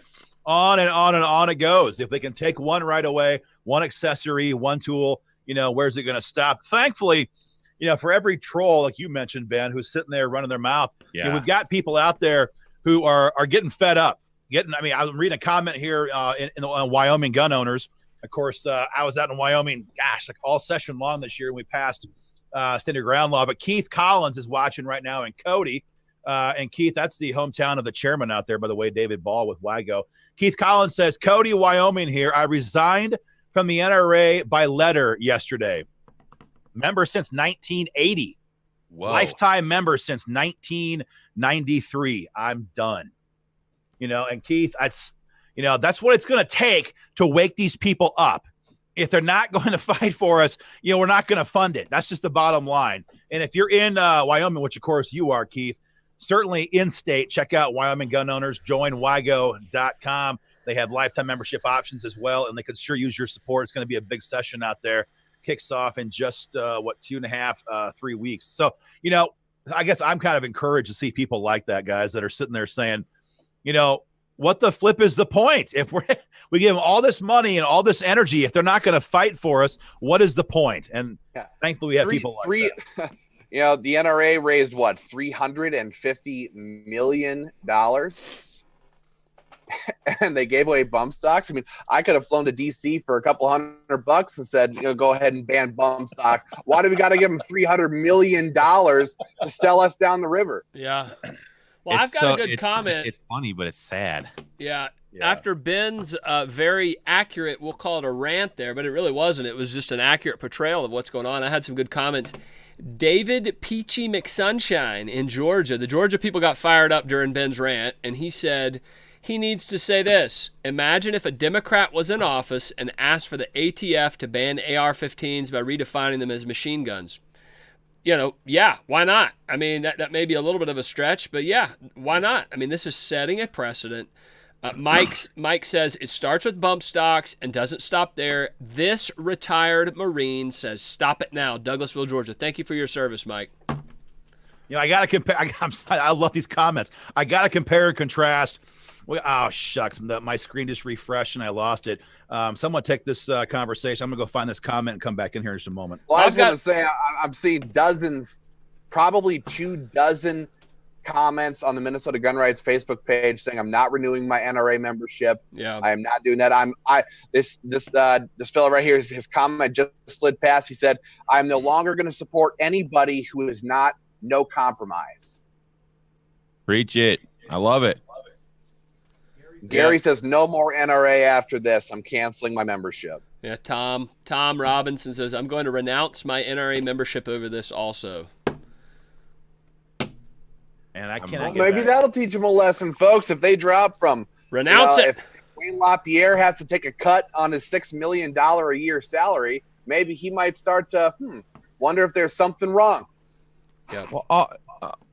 B: On and on and on it goes. If they can take one right away, one accessory, one tool, you know, where's it going to stop? Thankfully, you know, for every troll, like you mentioned, Ben, who's sitting there running their mouth, you know, we've got people out there who are getting fed up. I'm reading a comment here in the Wyoming Gun Owners. Of course, I was out in Wyoming, like all session long this year, and we passed stand your ground law. But Keith Collins is watching right now in Cody. And Keith, that's the hometown of the chairman out there, by the way, David Ball with WIGO. Keith Collins says, Cody, Wyoming here. I resigned from the NRA by letter yesterday. Member since 1980.
C: Whoa.
B: Lifetime member since 1993. I'm done. And Keith, that's what it's going to take to wake these people up. If they're not going to fight for us, we're not going to fund it. That's just the bottom line. And if you're in Wyoming, which of course you are, Keith, certainly in state, check out Wyoming Gun Owners, join wygo.com. They have lifetime membership options as well, and they could sure use your support. It's going to be a big session out there. Kicks off in just 2.5, 3 weeks. So, I guess I'm kind of encouraged to see people like that, guys, that are sitting there saying, what the flip is the point? If we give them all this money and all this energy, if they're not going to fight for us, what is the point? And thankfully we have people like that.
D: The NRA raised what, $350 million, and they gave away bump stocks. I mean, I could have flown to DC for a couple $100 and said, go ahead and ban bump stocks. Why do we got to give them $300 million to sell us down the river?
A: Yeah. Well, I've got a good comment.
C: It's funny, but it's sad.
A: Yeah. After Ben's very accurate, we'll call it a rant there, but it really wasn't. It was just an accurate portrayal of what's going on. I had some good comments. David Peachy McSunshine in Georgia. The Georgia people got fired up during Ben's rant, and he said he needs to say this. Imagine if a Democrat was in office and asked for the ATF to ban AR-15s by redefining them as machine guns. Yeah, why not? I mean, that may be a little bit of a stretch, but yeah, why not? I mean, this is setting a precedent. Mike says it starts with bump stocks and doesn't stop there. This retired Marine says, stop it now. Douglasville, Georgia. Thank you for your service, Mike.
B: I got to compare. I love these comments. I got to compare and contrast. Oh, shucks. My screen just refreshed and I lost it. Someone take this conversation. I'm going to go find this comment and come back in here in just a moment.
D: Well, I was going to say, I'm seeing dozens, probably 24 comments on the Minnesota Gun Rights Facebook page saying I'm not renewing my NRA membership.
A: Yeah,
D: I am not doing that. This fellow right here, his comment just slid past. He said, I'm no longer going to support anybody who is not no compromise.
C: Preach it. I love it.
D: Gary says no more NRA after this. I'm canceling my membership.
A: Yeah, Tom Robinson says I'm going to renounce my NRA membership over this also.
B: And I can't.
D: Maybe that'll teach them a lesson, folks. If they drop from
A: renounce it.
D: If Wayne LaPierre has to take a cut on his $6 million a year salary, maybe he might start to wonder if there's something wrong.
C: Yeah. Well,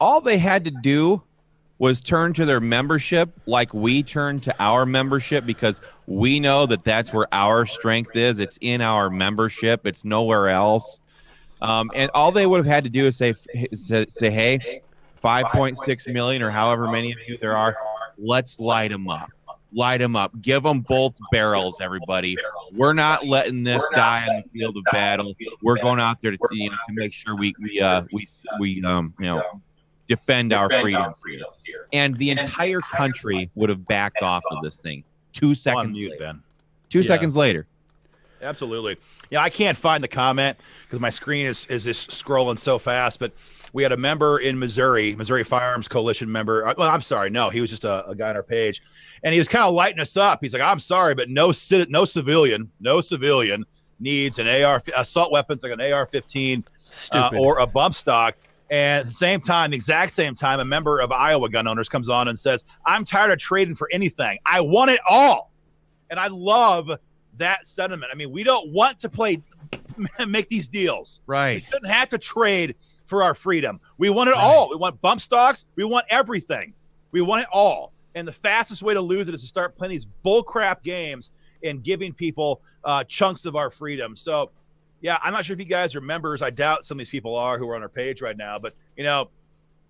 C: all they had to do was turn to their membership like we turn to our membership, because we know that that's where our strength is. It's in our membership. It's nowhere else. And all they would have had to do is say, hey, 5.6 million or however many of you there are, let's light them up. Light them up. Give them both barrels, everybody. We're not letting this die on the field of battle. We're going out there to make sure we defend our freedoms here. And the entire country would have backed off of this thing 2 seconds
B: mute,
C: later.
B: Ben.
C: 2 seconds later.
B: Absolutely. Yeah, I can't find the comment because my screen is just scrolling so fast. But we had a member in Missouri Firearms Coalition member. Well, I'm sorry. No, he was just a guy on our page. And he was kind of lighting us up. He's like, I'm sorry, but no civilian needs an assault weapons like an AR-15 or a bump stock. And at the same time, the exact same time, a member of Iowa Gun Owners comes on and says, I'm tired of trading for anything. I want it all. And I love that sentiment. I mean, we don't want to make these deals.
C: Right.
B: We shouldn't have to trade for our freedom. We want it all. We want bump stocks. We want everything. We want it all. And the fastest way to lose it is to start playing these bullcrap games and giving people chunks of our freedom. So, yeah, I'm not sure if you guys are members. I doubt some of these people are who are on our page right now. But,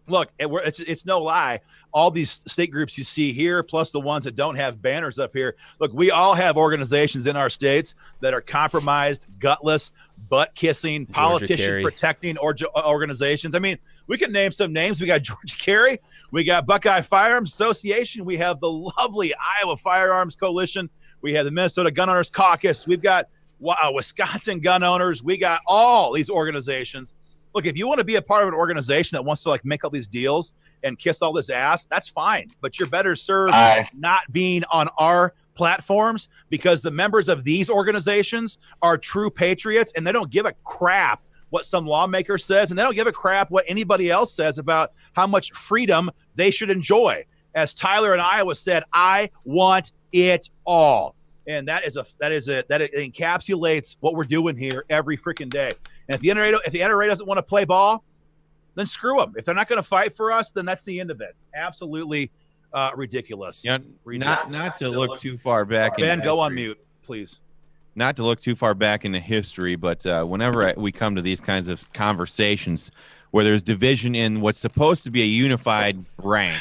B: look, it's no lie. All these state groups you see here, plus the ones that don't have banners up here. Look, we all have organizations in our states that are compromised, gutless, butt-kissing, politician-protecting organizations. I mean, we can name some names. We got George Carey. We got Buckeye Firearms Association. We have the lovely Iowa Firearms Coalition. We have the Minnesota Gun Owners Caucus. We've got Wisconsin Gun Owners. We got all these organizations. Look, if you want to be a part of an organization that wants to make all these deals and kiss all this ass, that's fine. But you're better served not being on our platforms because the members of these organizations are true patriots, and they don't give a crap what some lawmaker says, and they don't give a crap what anybody else says about how much freedom they should enjoy. As Tyler in Iowa said, I want it all. And that encapsulates what we're doing here every freaking day. And if the NRA doesn't want to play ball, then screw them. If they're not going to fight for us, then that's the end of it. Absolutely ridiculous.
C: Yeah, not to look too far back.
B: Ben, go on mute, please.
C: Not to look too far back into history, but whenever we come to these kinds of conversations where there's division in what's supposed to be a unified rank,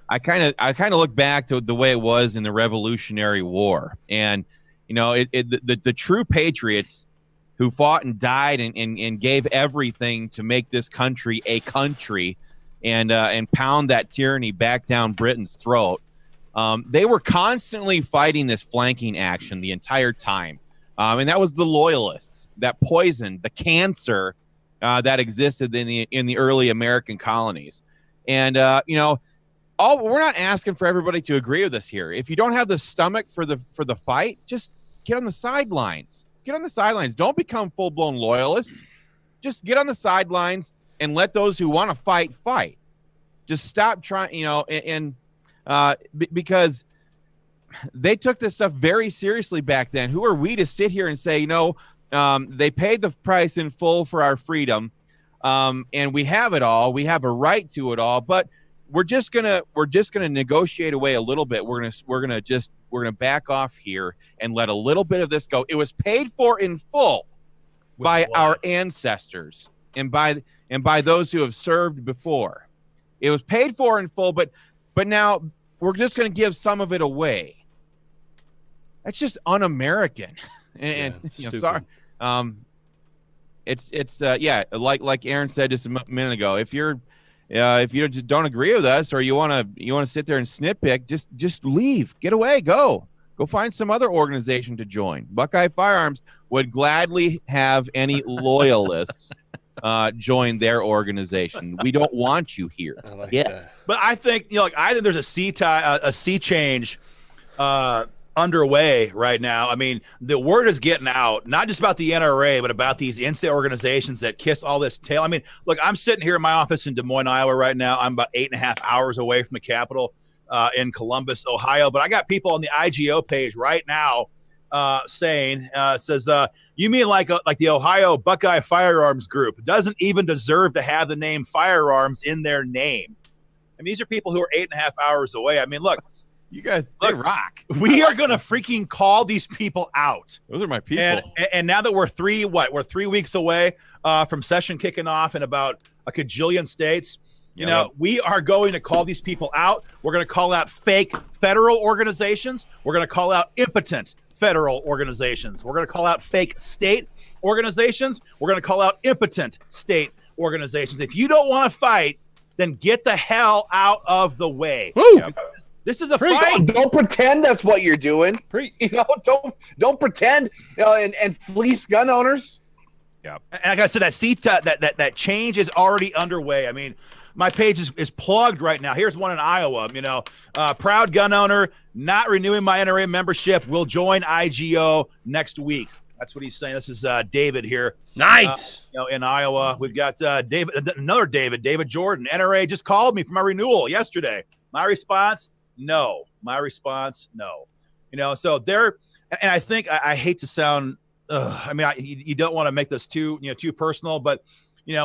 C: I kind of look back to the way it was in the Revolutionary War, and the true patriots who fought and died and gave everything to make this country a country, and pound that tyranny back down Britain's throat. They were constantly fighting this flanking action the entire time, and that was the loyalists, that poison, the cancer that existed in the early American colonies, and we're not asking for everybody to agree with us here. If you don't have the stomach for the fight, just get on the sidelines. Get on the sidelines. Don't become full-blown loyalists. Just get on the sidelines and let those who want to fight. Just stop trying, because they took this stuff very seriously back then. Who are we to sit here and say, they paid the price in full for our freedom, and we have it all. We have a right to it all, but we're just gonna negotiate away a little bit. We're gonna back off here and let a little bit of this go. It was paid for in full by our ancestors and by those who have served before. It was paid for in full, but now we're just gonna give some of it away. That's just un-American. And sorry. It's like Aaron said just a minute ago. If you just don't agree with us, or you want to sit there and snitpick, just leave, get away, go find some other organization to join. Buckeye Firearms would gladly have any loyalists join their organization. We don't want you here yet.
B: But I think there's a sea change underway right now. I mean, the word is getting out, not just about the NRA, but about these in-state organizations that kiss all this tail. I mean, look, I'm sitting here in my office in Des Moines, Iowa right now. I'm about 8.5 hours away from the Capitol in Columbus, Ohio. But I got people on the IGO page right now saying, you mean like the Ohio Buckeye Firearms Group doesn't even deserve to have the name firearms in their name. And these are people who are 8.5 hours away. I mean, look,
C: you guys, they rock.
B: We are going to freaking call these people out.
C: Those are my people.
B: And now that we're 3 weeks away from session kicking off in about a cajillion states, we are going to call these people out. We're going to call out fake federal organizations. We're going to call out impotent federal organizations. We're going to call out fake state organizations. We're going to call out impotent state organizations. If you don't want to fight, then get the hell out of the way.
A: Woo!
B: This is a fight.
D: Don't pretend that's what you're doing. Don't pretend. And fleece gun owners.
B: Yeah, and like I said, that change is already underway. I mean, my page is plugged right now. Here's one in Iowa. Proud gun owner, not renewing my NRA membership. Will join IGO next week. That's what he's saying. This is David here.
A: Nice.
B: In Iowa, we've got another David Jordan. NRA just called me for my renewal yesterday. My response. No. So they're, and I think I hate to sound, you don't want to make this too personal, but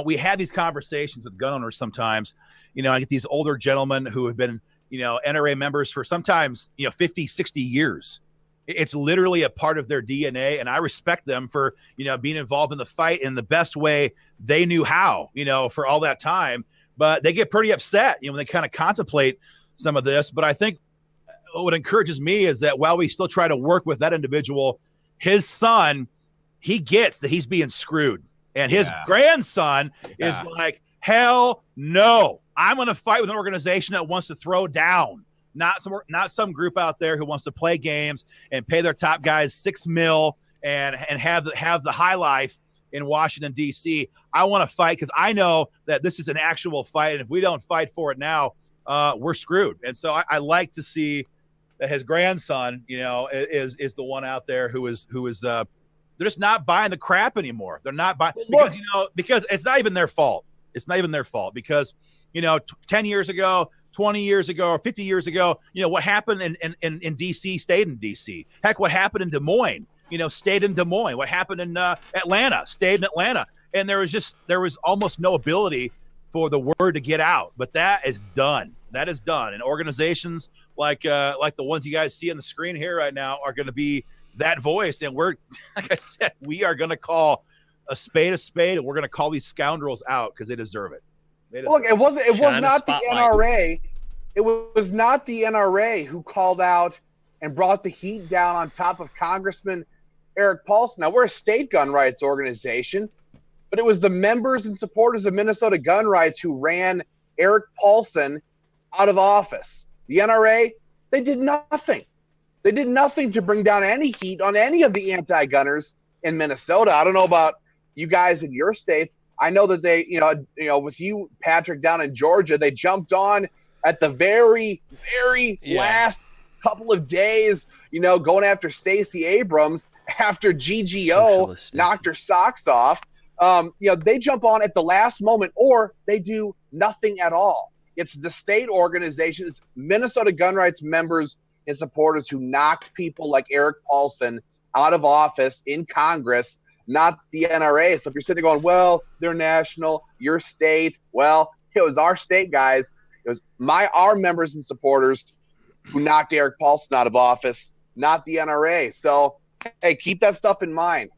B: we have these conversations with gun owners sometimes. I get these older gentlemen who have been, NRA members for sometimes, 50, 60 years. It's literally a part of their DNA, and I respect them for, being involved in the fight in the best way they knew how, for all that time. But they get pretty upset, when they kind of contemplate some of this. But I think what encourages me is that while we still try to work with that individual, his son, he gets that he's being screwed. And his grandson is like, hell no, I'm going to fight with an organization that wants to throw down, not some group out there who wants to play games and pay their top guys $6 million and have the high life in Washington, D.C. I want to fight because I know that this is an actual fight. And if we don't fight for it now, we're screwed. And so I like to see that his grandson, is the one out there who is they're just not buying the crap anymore. They're not buying because it's not even their fault. It's not even their fault because 10 years ago, 20 years ago, or 50 years ago, what happened in D.C. stayed in D.C. Heck, what happened in Des Moines, stayed in Des Moines. What happened in Atlanta stayed in Atlanta. And there was almost no ability for the word to get out. But that is done. That is done. And organizations like the ones you guys see on the screen here right now are going to be that voice. And we're, like I said, we are going to call a spade, and we're going to call these scoundrels out because they deserve it.
D: Look, it was not the NRA. It was not the NRA who called out and brought the heat down on top of Congressman Eric Paulson. Now, we're a state gun rights organization, but it was the members and supporters of Minnesota gun rights who ran Eric Paulson out of office. The NRA, they did nothing. They did nothing to bring down any heat on any of the anti-gunners in Minnesota. I don't know about you guys in your states. I know that they, with you, Patrick, down in Georgia, they jumped on at the very, very last couple of days, going after Stacey Abrams after GGO knocked her socks off. They jump on at the last moment, or they do nothing at all. It's the state organizations, Minnesota gun rights members and supporters who knocked people like Eric Paulson out of office in Congress, not the NRA. So if you're sitting there going, well, they're national, your state, well, it was our state, guys. It was our members and supporters who knocked Eric Paulson out of office, not the NRA. So, hey, keep that stuff in mind.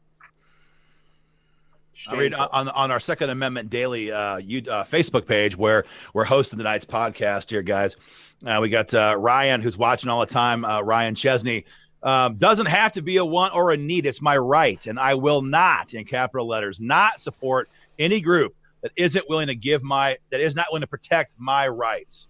B: I read on our Second Amendment Daily Facebook page where we're hosting tonight's podcast here, guys. We got Ryan, who's watching all the time, Ryan Chesney. Doesn't have to be a want or a need. It's my right, and I will not, in capital letters, not support any group that isn't willing to that is not willing to protect my rights.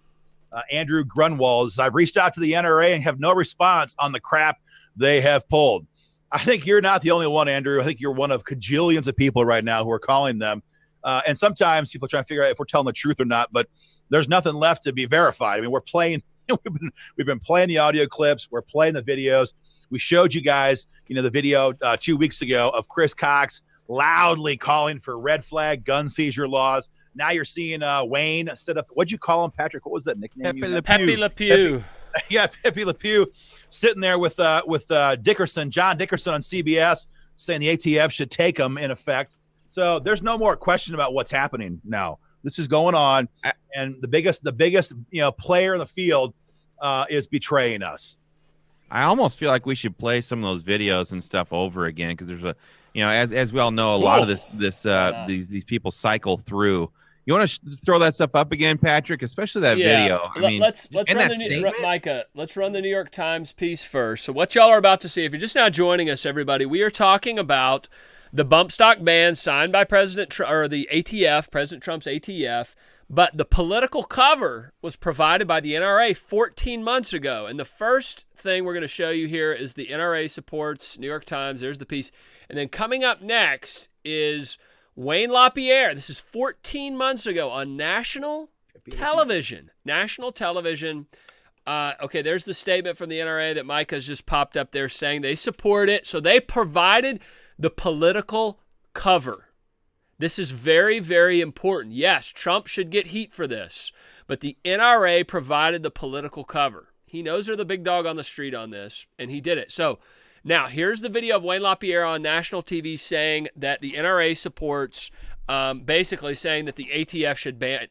B: Andrew Grunwald says, I've reached out to the NRA and have no response on the crap they have pulled. I think you're not the only one, Andrew. I think you're one of cajillions of people right now who are calling them. And sometimes people try to figure out if we're telling the truth or not, but there's nothing left to be verified. I mean, we're playing, we've been playing the audio clips. We're playing the videos. We showed you guys, the video 2 weeks ago of Chris Cox loudly calling for red flag gun seizure laws. Now you're seeing Wayne set up. What'd you call him, Patrick? What was that nickname?
A: Pepe Le Pew.
B: Yeah, Pepe Le Pew sitting there with Dickerson, John Dickerson on CBS, saying the ATF should take him in effect. So there's no more question about what's happening now. This is going on, and the biggest player in the field is betraying us.
C: I almost feel like we should play some of those videos and stuff over again because there's a, as we all know, a lot of these people cycle through. You want to throw that stuff up again, Patrick, especially that video. I mean,
A: let's run Micah. Let's run the New York Times piece first. So what y'all are about to see, if you're just now joining us, everybody, we are talking about the bump stock ban signed by President Trump, or the ATF, President Trump's ATF. But the political cover was provided by the NRA 14 months ago. And the first thing we're going to show you here is the NRA supports New York Times. There's the piece. And then coming up next is Wayne LaPierre. This is 14 months ago on national television. National television. Okay, there's the statement from the NRA that Mike has just popped up there saying they support it. So they provided the political cover. This is very, very important. Yes, Trump should get heat for this, but the NRA provided the political cover. He knows they're the big dog on the street on this, and he did it. So now here's the video of Wayne LaPierre on national TV saying that the NRA supports, basically saying that the ATF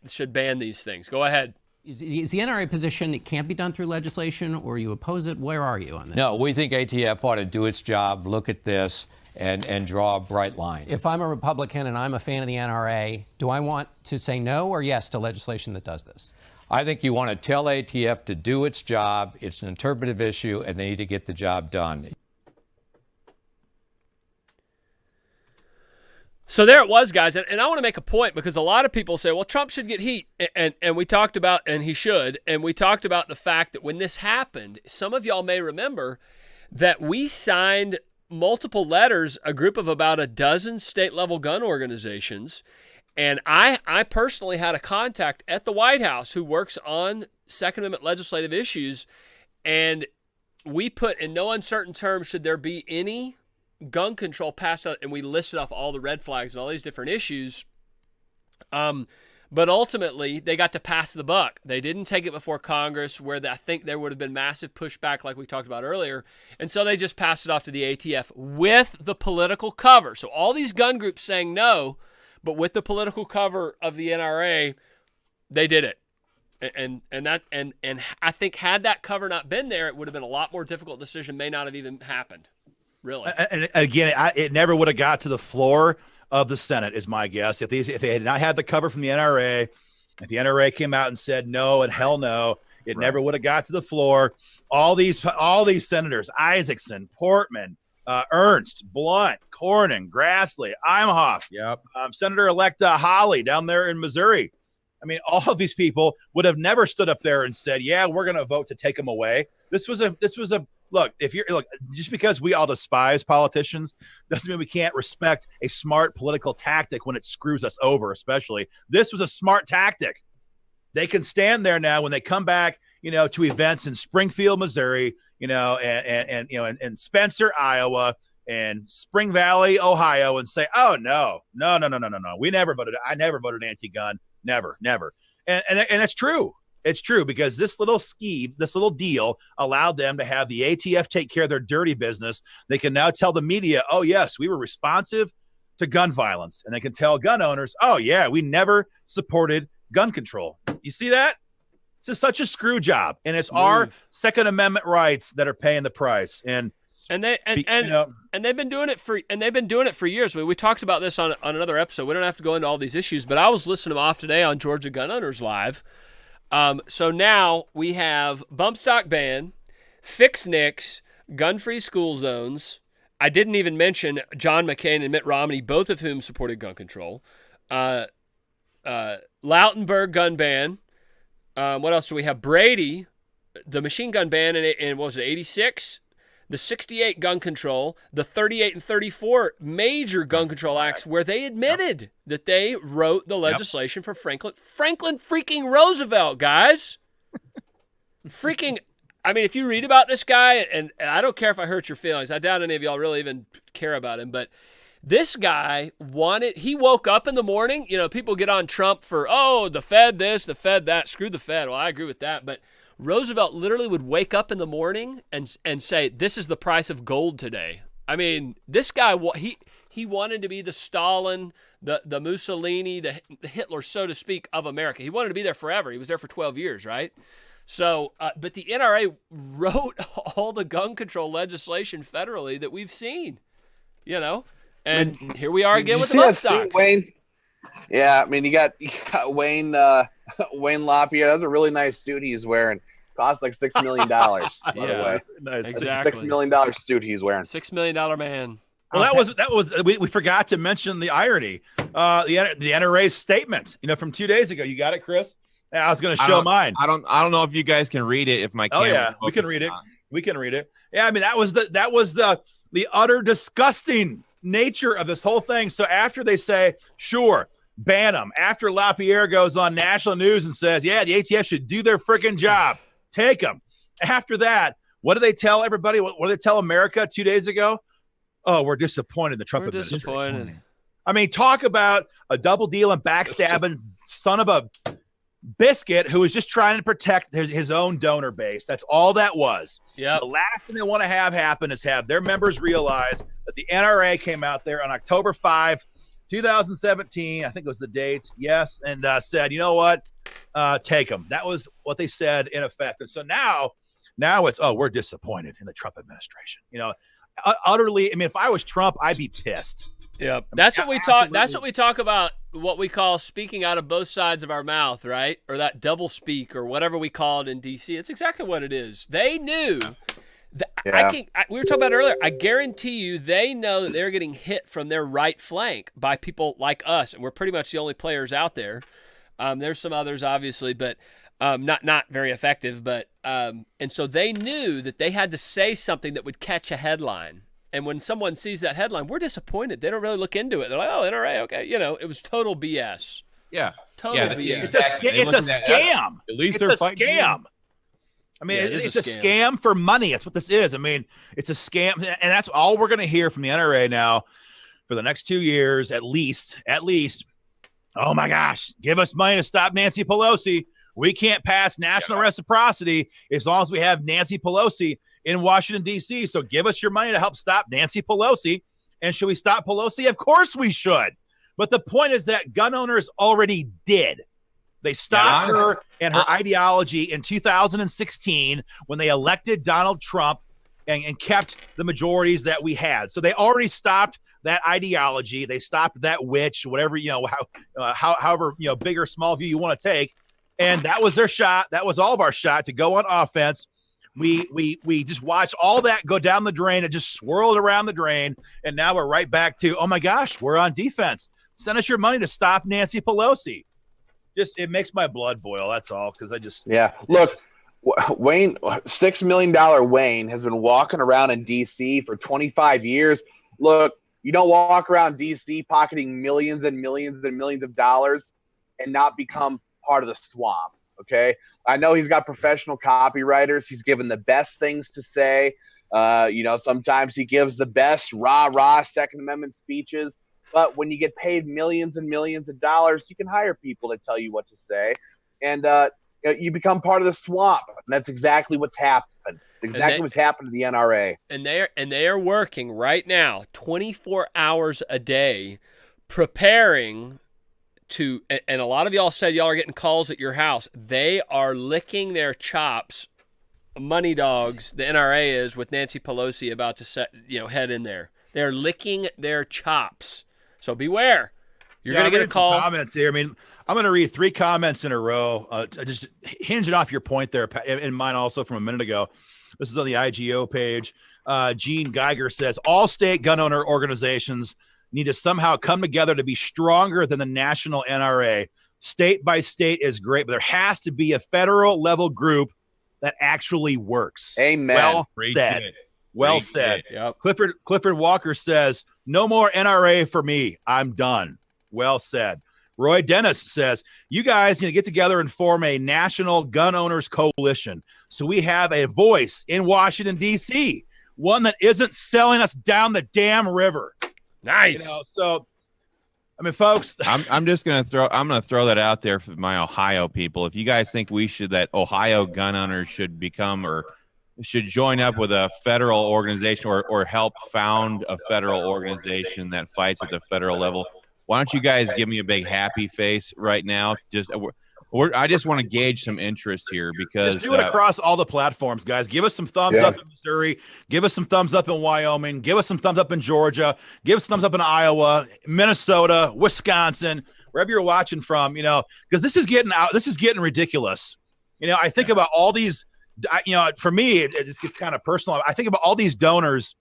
A: should ban these things. Go ahead.
E: Is the NRA position it can't be done through legislation, or you oppose it? Where are you on this?
F: No, we think ATF ought to do its job, look at this, and draw a bright line.
E: If I'm a Republican and I'm a fan of the NRA, do I want to say no or yes to legislation that does this?
F: I think you want to tell ATF to do its job. It's an interpretive issue, and they need to get the job done.
A: So there it was, guys. And I want to make a point because a lot of people say, well, Trump should get heat. And we talked about, and he should, and we talked about the fact that when this happened, some of y'all may remember that we signed multiple letters, a group of about a dozen state-level gun organizations, and I personally had a contact at the White House who works on Second Amendment legislative issues, and we put in no uncertain terms should there be any gun control passed out, and we listed off all the red flags and all these different issues. But ultimately, they got to pass the buck. They didn't take it before Congress, where I think there would have been massive pushback like we talked about earlier. And so they just passed it off to the ATF with the political cover. So all these gun groups saying no, but with the political cover of the NRA, they did it. And I think had that cover not been there, it would have been a lot more difficult decision, may not have even happened, really.
B: And again, it never would have got to the floor of the Senate, is my guess. If they had not had the cover from the NRA, if the NRA came out and said no and hell no, it never would have got to the floor. All these senators, Isaacson, Portman, Ernst, Blunt, Cornyn, Grassley, Imhoff, Senator-elect Hawley down there in Missouri. I mean, all of these people would have never stood up there and said, yeah, we're going to vote to take them away. This was a look, just because we all despise politicians doesn't mean we can't respect a smart political tactic when it screws us over, especially. This was a smart tactic. They can stand there now when they come back, to events in Springfield, Missouri, and Spencer, Iowa, and Spring Valley, Ohio, and say, oh, no. I never voted anti-gun. Never. And that's true. It's true, because this little deal allowed them to have the ATF take care of their dirty business. They can now tell the media, oh, yes, we were responsive to gun violence. And they can tell gun owners, oh, yeah, we never supported gun control. You see that? It's just such a screw job. And it's our Second Amendment rights that are paying the price. And they've been doing it for years. We talked about this on another episode. We don't have to go into all these issues, but I was listening to them off today on Georgia Gun Owners Live. So now we have bump stock ban, fix NICS, gun-free school zones. I didn't even mention John McCain and Mitt Romney, both of whom supported gun control. Lautenberg gun ban. What else do we have? Brady, the machine gun ban in what was it, 86? The 68 gun control, the 38 and 34 major gun control acts, where they admitted that they wrote the legislation for Franklin freaking Roosevelt, guys. I mean, if you read about this guy, and I don't care if I hurt your feelings, I doubt any of y'all really even care about him, but this guy he woke up in the morning, people get on Trump for, the Fed this, the Fed that, screw the Fed. Well, I agree with that, but Roosevelt literally would wake up in the morning and say, this is the price of gold today. I mean, this guy, he wanted to be the Stalin, the Mussolini, the Hitler, so to speak, of America. He wanted to be there forever. He was there for 12 years, right? So, but the NRA wrote all the gun control legislation federally that we've seen, and here we are again with the bump stocks.
D: Wayne? Yeah, I mean, you got Wayne LaPierre. That's a really nice suit he's wearing. Costs like $6 million. By the way,
B: nice.
A: Exactly.
D: $6 million suit he's wearing.
A: $6 million man.
B: Well, that was we forgot to mention the irony. The NRA statement, from 2 days ago. You got it, Chris? Yeah, I was going to show mine.
C: I don't know if you guys can read it. If my camera.
B: Oh yeah, we can read it. We can read it. Yeah, I mean that was the utter disgusting nature of this whole thing. So after they say, sure, ban them. After LaPierre goes on national news and says, yeah, the ATF should do their freaking job. Take them. After that, what do they tell everybody? What do they tell America 2 days ago? Oh, we're disappointed in the Trump administration.
A: Disappointed.
B: I mean, talk about a double deal and backstabbing son of a biscuit who was just trying to protect his own donor base. That's all that was.
A: Yeah.
B: The last thing they want to have happen is have their members realize that the NRA came out there on October 5, 2017. I think it was the date. Yes. And said, you know what? Take them. That was what they said in effect. And so now it's, we're disappointed in the Trump administration. Utterly. I mean, if I was Trump, I'd be pissed.
A: Yeah. That's what we talk. That's what we talk about. What we call speaking out of both sides of our mouth, right? Or that double speak, or whatever we call it in D.C. It's exactly what it is. They knew. We were talking about earlier. I guarantee you, they know that they're getting hit from their right flank by people like us, and we're pretty much the only players out there. There's some others, obviously, but not very effective. But and so they knew that they had to say something that would catch a headline. And when someone sees that headline, we're disappointed. They don't really look into it. They're like, oh, NRA, okay. It was total BS.
C: Yeah.
A: Total BS.
B: It's a scam.
C: At least
B: it's a scam. I mean,
A: Yeah,
B: it's a scam for money. That's what this is. I mean, it's a scam, and that's all we're going to hear from the NRA now for the next 2 years, at least. Oh my gosh, give us money to stop Nancy Pelosi. We can't pass national reciprocity as long as we have Nancy Pelosi in Washington, D.C. So give us your money to help stop Nancy Pelosi. And should we stop Pelosi? Of course we should. But the point is that gun owners already did. They stopped her and her ideology in 2016 when they elected Donald Trump and kept the majorities that we had. So they already stopped that ideology. They stopped that witch, whatever, however, big or small view you want to take. And that was their shot. That was all of our shot to go on offense. We just watched all that go down the drain. It just swirled around the drain. And now we're right back to, oh my gosh, we're on defense. Send us your money to stop Nancy Pelosi. Just, it makes my blood boil. That's all. Because I just,
D: look, Wayne, $6 million Wayne has been walking around in D.C. for 25 years. Look, you don't walk around D.C. pocketing millions and millions and millions of dollars and not become part of the swamp. Okay. I know he's got professional copywriters. He's given the best things to say. Sometimes he gives the best rah-rah Second Amendment speeches. But when you get paid millions and millions of dollars, you can hire people to tell you what to say. And you become part of the swamp. And that's exactly what's happened. It's exactly what's happened to the NRA.
A: And they are working right now 24 hours a day preparing to, and a lot of y'all said y'all are getting calls at your house. They are licking their chops, money dogs, the NRA is, with Nancy Pelosi about to head in there. They're licking their chops. So beware. You're going to get a call.
B: Comments here. I mean, I'm going to read 3 comments in a row, just hinging off your point there, and mine also from a minute ago. This is on the IGO page. Gene Geiger says, all state gun owner organizations need to somehow come together to be stronger than the national NRA. State by state is great, but there has to be a federal level group that actually works.
D: Amen.
B: Well said. Well said. Yep. Clifford Walker says, no more NRA for me. I'm done. Well said. Roy Dennis says, you guys need to get together and form a national gun owners coalition so we have a voice in Washington, D.C., one that isn't selling us down the damn river.
A: Nice.
B: So, I mean, folks,
C: I'm just going to throw that out there for my Ohio people. If you guys think that Ohio gun owners should become or should join up with a federal organization or help found a federal organization that fights at the federal level, why don't you guys give me a big happy face right now? I just want to gauge some interest here because
B: just do it across all the platforms, guys. Give us some thumbs up in Missouri. Give us some thumbs up in Wyoming. Give us some thumbs up in Georgia. Give us thumbs up in Iowa, Minnesota, Wisconsin, wherever you're watching from. Because this is getting out. This is getting ridiculous. I think about all these. For me, it gets kind of personal. I think about all these donors,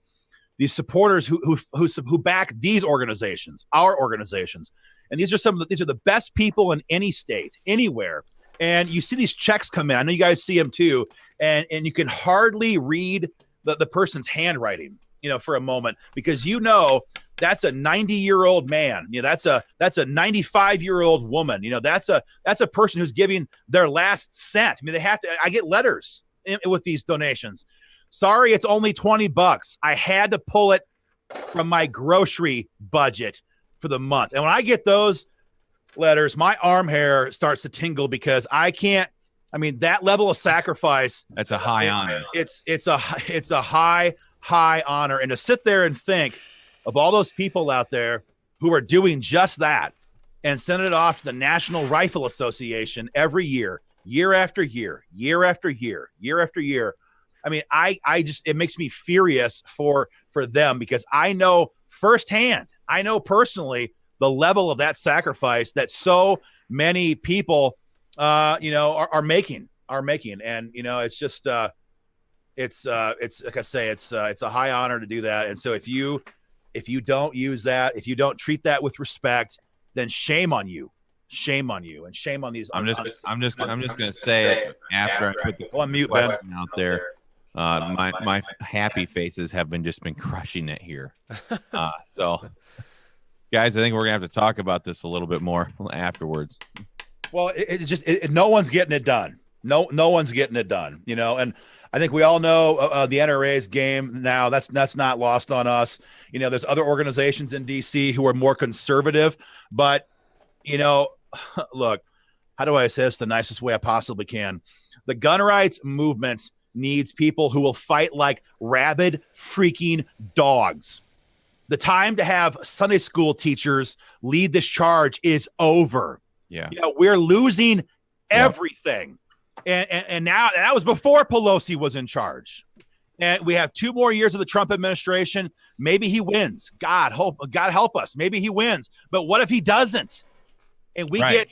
B: these supporters who back these organizations, our organizations. And these are the best people in any state, anywhere. And you see these checks come in. I know you guys see them too. And you can hardly read the person's handwriting, for a moment, because that's a 90-year-old man. That's a 95-year-old woman. That's a person who's giving their last cent. I mean, I get letters with these donations. Sorry, it's only $20. I had to pull it from my grocery budget for the month. And when I get those letters, my arm hair starts to tingle because that level of sacrifice.
C: That's a high honor.
B: It's a high honor. And to sit there and think of all those people out there who are doing just that and send it off to the National Rifle Association every year after year, year after year, year after year. I mean, it makes me furious for them because I know firsthand, I know personally the level of that sacrifice that so many people, are making. And, it's just, it's like I say, it's a high honor to do that. And so if you don't use that, if you don't treat that with respect, then shame on you, and shame on these.
C: I'm just going to say it after I put the question out there. My happy faces have been crushing it here. So guys, I think we're gonna have to talk about this a little bit more afterwards.
B: Well, no one's getting it done. No one's getting it done, and I think we all know the NRA's game now. That's not lost on us. There's other organizations in DC who are more conservative, but look, how do I say this the nicest way I possibly can? The gun rights movement needs people who will fight like rabid freaking dogs. The time to have Sunday school teachers lead this charge is over.
C: Yeah.
B: We're losing everything. And now that was before Pelosi was in charge. And we have 2 more years of the Trump administration. Maybe he wins. God help us. Maybe he wins. But what if he doesn't? And we get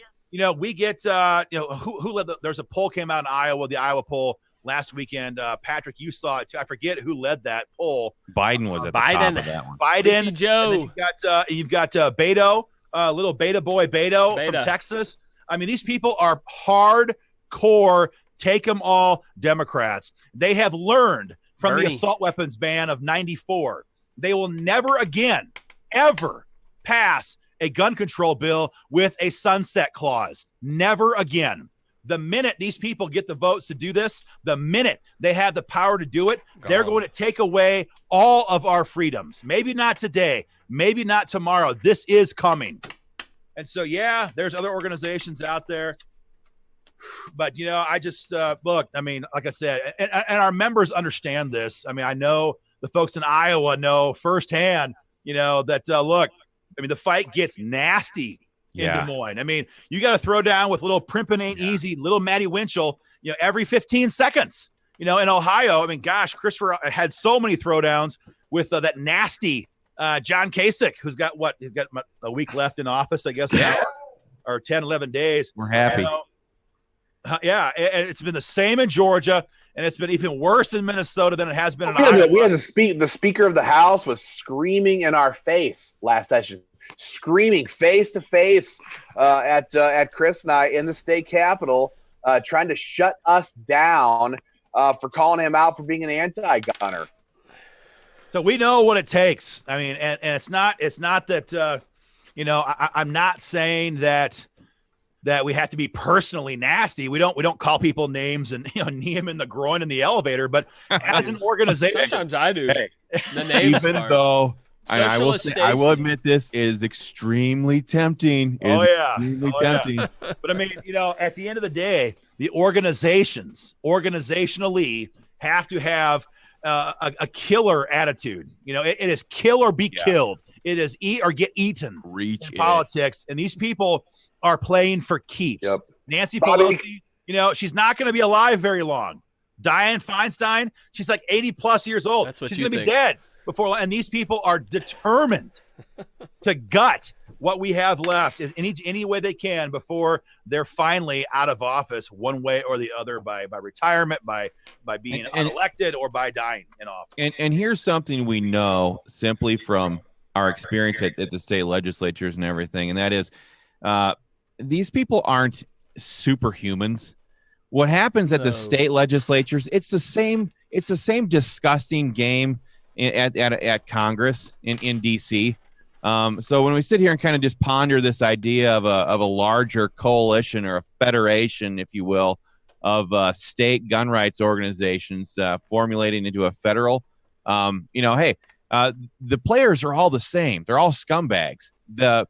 B: who led there's a poll came out in Iowa, the Iowa poll last weekend. Patrick, you saw it too. I forget who led that poll.
C: Biden was at the top of that one.
B: Biden,
A: Joe.
B: You've got Beto, little beta boy Beto from Texas. I mean, these people are hardcore, take them all Democrats. They have learned from the assault weapons ban of 94. They will never again, ever pass a gun control bill with a sunset clause. Never again. The minute these people get the votes to do this, the minute they have the power to do it, they're going to take away all of our freedoms. Maybe not today, maybe not tomorrow. This is coming. And so, there's other organizations out there. But, I just look, I mean, like I said, and our members understand this. I mean, I know the folks in Iowa know firsthand, that, look, I mean, the fight gets nasty in Des Moines. I mean, you got to throw down with little Primpin ain't easy, little Maddie Winchell, every 15 seconds, in Ohio. I mean, gosh, Christopher had so many throwdowns with that nasty John Kasich, who's got he's got a week left in office, I guess, now, or 10, 11 days.
C: We're happy.
B: It's been the same in Georgia, and it's been even worse in Minnesota than it has been in Iowa.
D: We had the Speaker of the House was screaming in our face last session, screaming face to face at Chris and I in the state capitol, trying to shut us down for calling him out for being an anti-gunner.
B: So we know what it takes. I mean, and it's not that I'm not saying that we have to be personally nasty. We don't call people names and knee them in the groin in the elevator. But as an organization,
A: sometimes I do.
B: Hey,
A: the names
C: even though I will admit this is extremely tempting. Extremely tempting.
B: But I mean, at the end of the day, the organizationally have to have a killer attitude. It is kill or be killed. It is eat or get eaten.
C: Reach
B: in politics, and these people are playing for keeps.
D: Yep.
B: Nancy Pelosi, she's not going to be alive very long. Dianne Feinstein, she's like 80 plus years old.
A: That's what
B: she's
A: you
B: going to
A: think.
B: be dead before. And these people are determined to gut what we have left in any way they can before they're finally out of office, one way or the other, by retirement, by being unelected, or by dying in office.
C: And here's something we know simply from our experience at the state legislatures and everything, and that is these people aren't superhumans. What happens at the state legislatures, it's the same disgusting game at Congress in DC. So when we sit here and kind of just ponder this idea of a larger coalition or a federation, if you will, of state gun rights organizations formulating into a federal, the players are all the same. They're all scumbags. The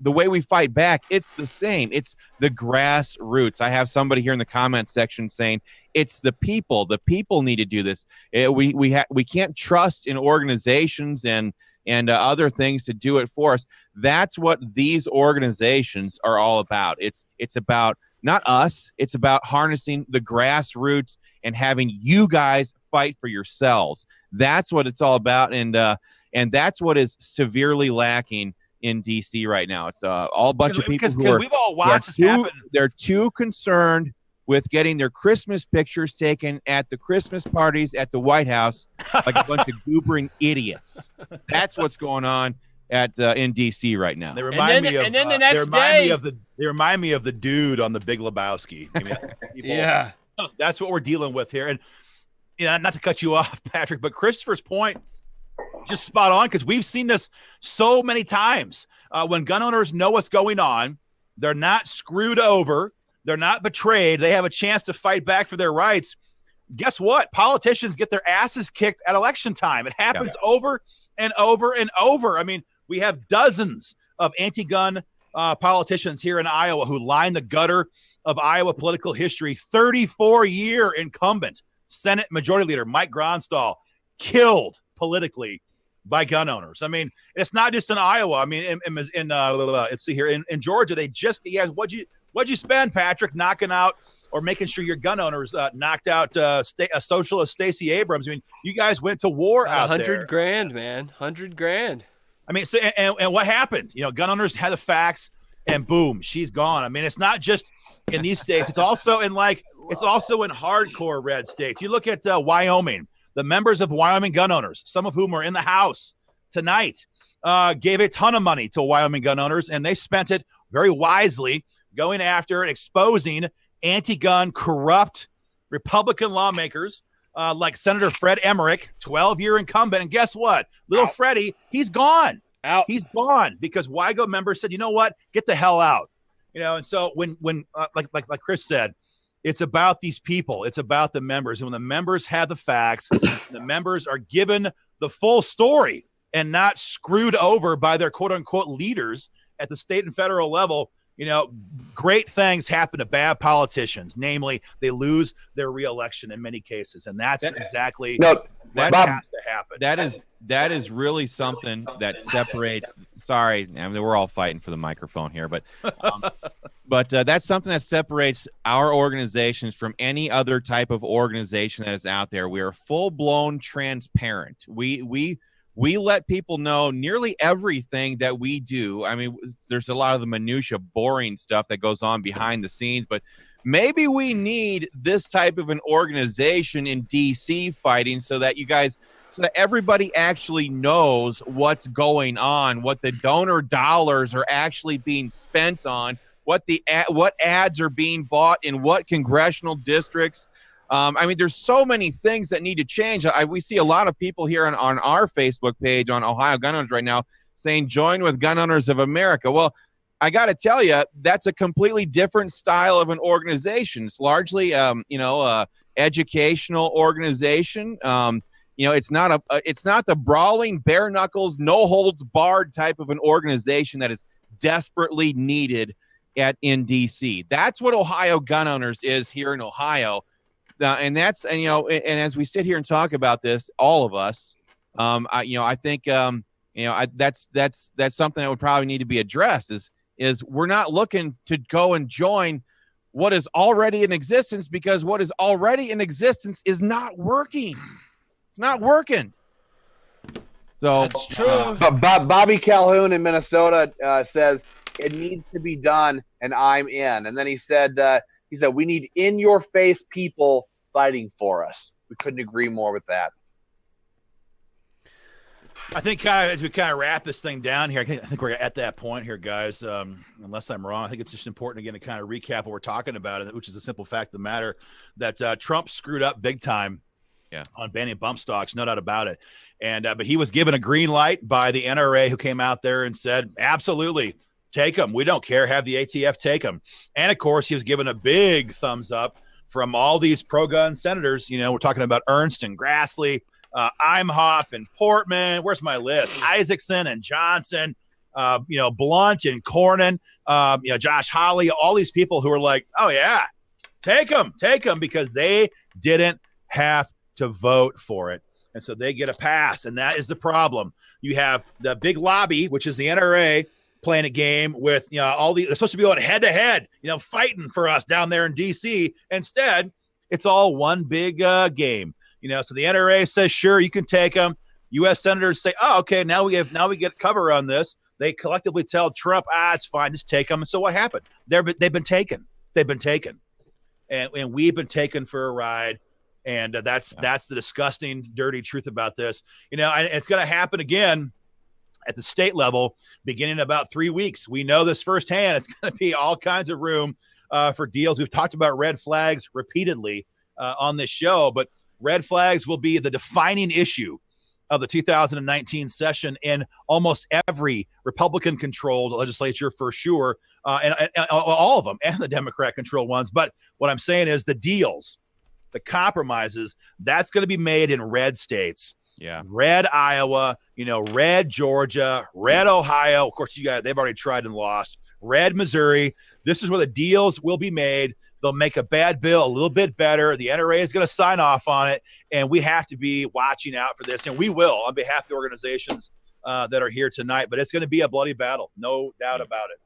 C: way we fight back, it's the same. It's the grassroots. I have somebody here in the comments section saying it's the people. The people need to do this. We can't trust in organizations and other things to do it for us. That's what these organizations are all about. It's about not us. It's about harnessing the grassroots and having you guys fight for yourselves. That's what it's all about. And that's what is severely lacking in DC right now. It's all a bunch of people who
B: we've all watched this happen.
C: They're too concerned with getting their Christmas pictures taken at the Christmas parties at the White House like a bunch of goobering idiots. That's what's going on in DC right now.
B: They remind me of
A: and then the next day,
B: they remind me of the dude on The Big Lebowski. I mean,
A: yeah,
B: that's what we're dealing with here. And not to cut you off, Patrick, but Christopher's point, just spot on, because we've seen this so many times. When gun owners know what's going on, they're not screwed over They're not betrayed. They have a chance to fight back for their rights. Guess what? Politicians get their asses kicked at election time. It happens over and over and over. I mean, we have dozens of anti-gun politicians here in Iowa who line the gutter of Iowa political history. 34-year incumbent Senate Majority Leader Mike Gronstall killed politically by gun owners. I mean, it's not just in Iowa. I mean, let's see here in Georgia, what'd you spend, Patrick, knocking out or making sure your gun owners knocked out a socialist Stacey Abrams? I mean, you guys went to war out there.
A: $100,000, man, $100,000. I
B: mean, so and what happened? You know, gun owners had the facts, and boom, she's gone. I mean, it's not just in these states; it's also in hardcore red states. You look at Wyoming. The members of Wyoming Gun Owners, some of whom are in the House tonight, gave a ton of money to Wyoming Gun Owners, and they spent it very wisely going after and exposing anti-gun, corrupt Republican lawmakers like Senator Fred Emmerich, 12-year incumbent. And guess what? Little Freddie, he's gone.
A: Out.
B: He's gone because WIGO members said, you know what? Get the hell out. You know, and so when like Chris said, it's about these people. It's about the members. And when the members have the facts, the members are given the full story and not screwed over by their quote-unquote leaders at the state and federal level, you know, great things happen to bad politicians. Namely, they lose their reelection in many cases. And that's exactly what has to happen.
C: That is really something that separates. Sorry, I mean, we're all fighting for the microphone here, but that's something that separates our organizations from any other type of organization that is out there. We are full-blown transparent. We let people know nearly everything that we do. I mean, there's a lot of the minutia, boring stuff that goes on behind the scenes, but maybe we need this type of an organization in DC fighting so that everybody actually knows what's going on, what the donor dollars are actually being spent on, what ads are being bought in what congressional districts. I mean, there's so many things that need to change. We see a lot of people here on our Facebook page on Ohio Gun Owners right now saying, join with Gun Owners of America. Well, I got to tell you, that's a completely different style of an organization. It's largely, educational organization. It's not the brawling, bare knuckles, no holds barred type of an organization that is desperately needed in DC. That's what Ohio Gun Owners is here in Ohio. And as we sit here and talk about this, all of us, I think that's something that would probably need to be addressed is we're not looking to go and join what is already in existence, because what is already in existence is not working. It's not working. So
A: that's true.
D: Bobby Calhoun in Minnesota says it needs to be done, and I'm in. And then he said we need in-your-face people fighting for us. We couldn't agree more with that.
B: I think as we kind of wrap this thing down here, I think we're at that point here, guys. Unless I'm wrong, I think it's just important again to kind of recap what we're talking about, which is the simple fact of the matter that Trump screwed up big time on banning bump stocks, no doubt about it. And but he was given a green light by the NRA, who came out there and said, absolutely, take them. We don't care. Have the ATF take them. And of course, he was given a big thumbs up from all these pro-gun senators. You know, we're talking about Ernst and Grassley, Imhoff and Portman. Where's my list? Isaacson and Johnson, Blunt and Cornyn, Josh Hawley, all these people who are like, oh yeah, take them, because they didn't have to vote for it. And so they get a pass. And that is the problem. You have the big lobby, which is the NRA, playing a game with, all they're supposed to be going head to head, fighting for us down there in DC. Instead, it's all one big game. So the NRA says, sure, you can take them. U.S. senators say, oh, okay, now we get cover on this. They collectively tell Trump, it's fine, just take them. And so what happened? They've been taken. And we've been taken for a ride. And that's the disgusting, dirty truth about this. And it's going to happen again at the state level beginning in about 3 weeks. We know this firsthand. It's going to be all kinds of room for deals. We've talked about red flags repeatedly on this show, but red flags will be the defining issue of the 2019 session in almost every Republican-controlled legislature for sure and all of them, and the Democrat-controlled ones. But what I'm saying is the deals, the compromises, that's going to be made in red states.
C: Yeah.
B: Red Iowa, red Georgia, red Ohio. Of course, they've already tried and lost. Red Missouri. This is where the deals will be made. They'll make a bad bill a little bit better. The NRA is going to sign off on it, and we have to be watching out for this. And we will on behalf of the organizations that are here tonight. But it's going to be a bloody battle, no doubt about it.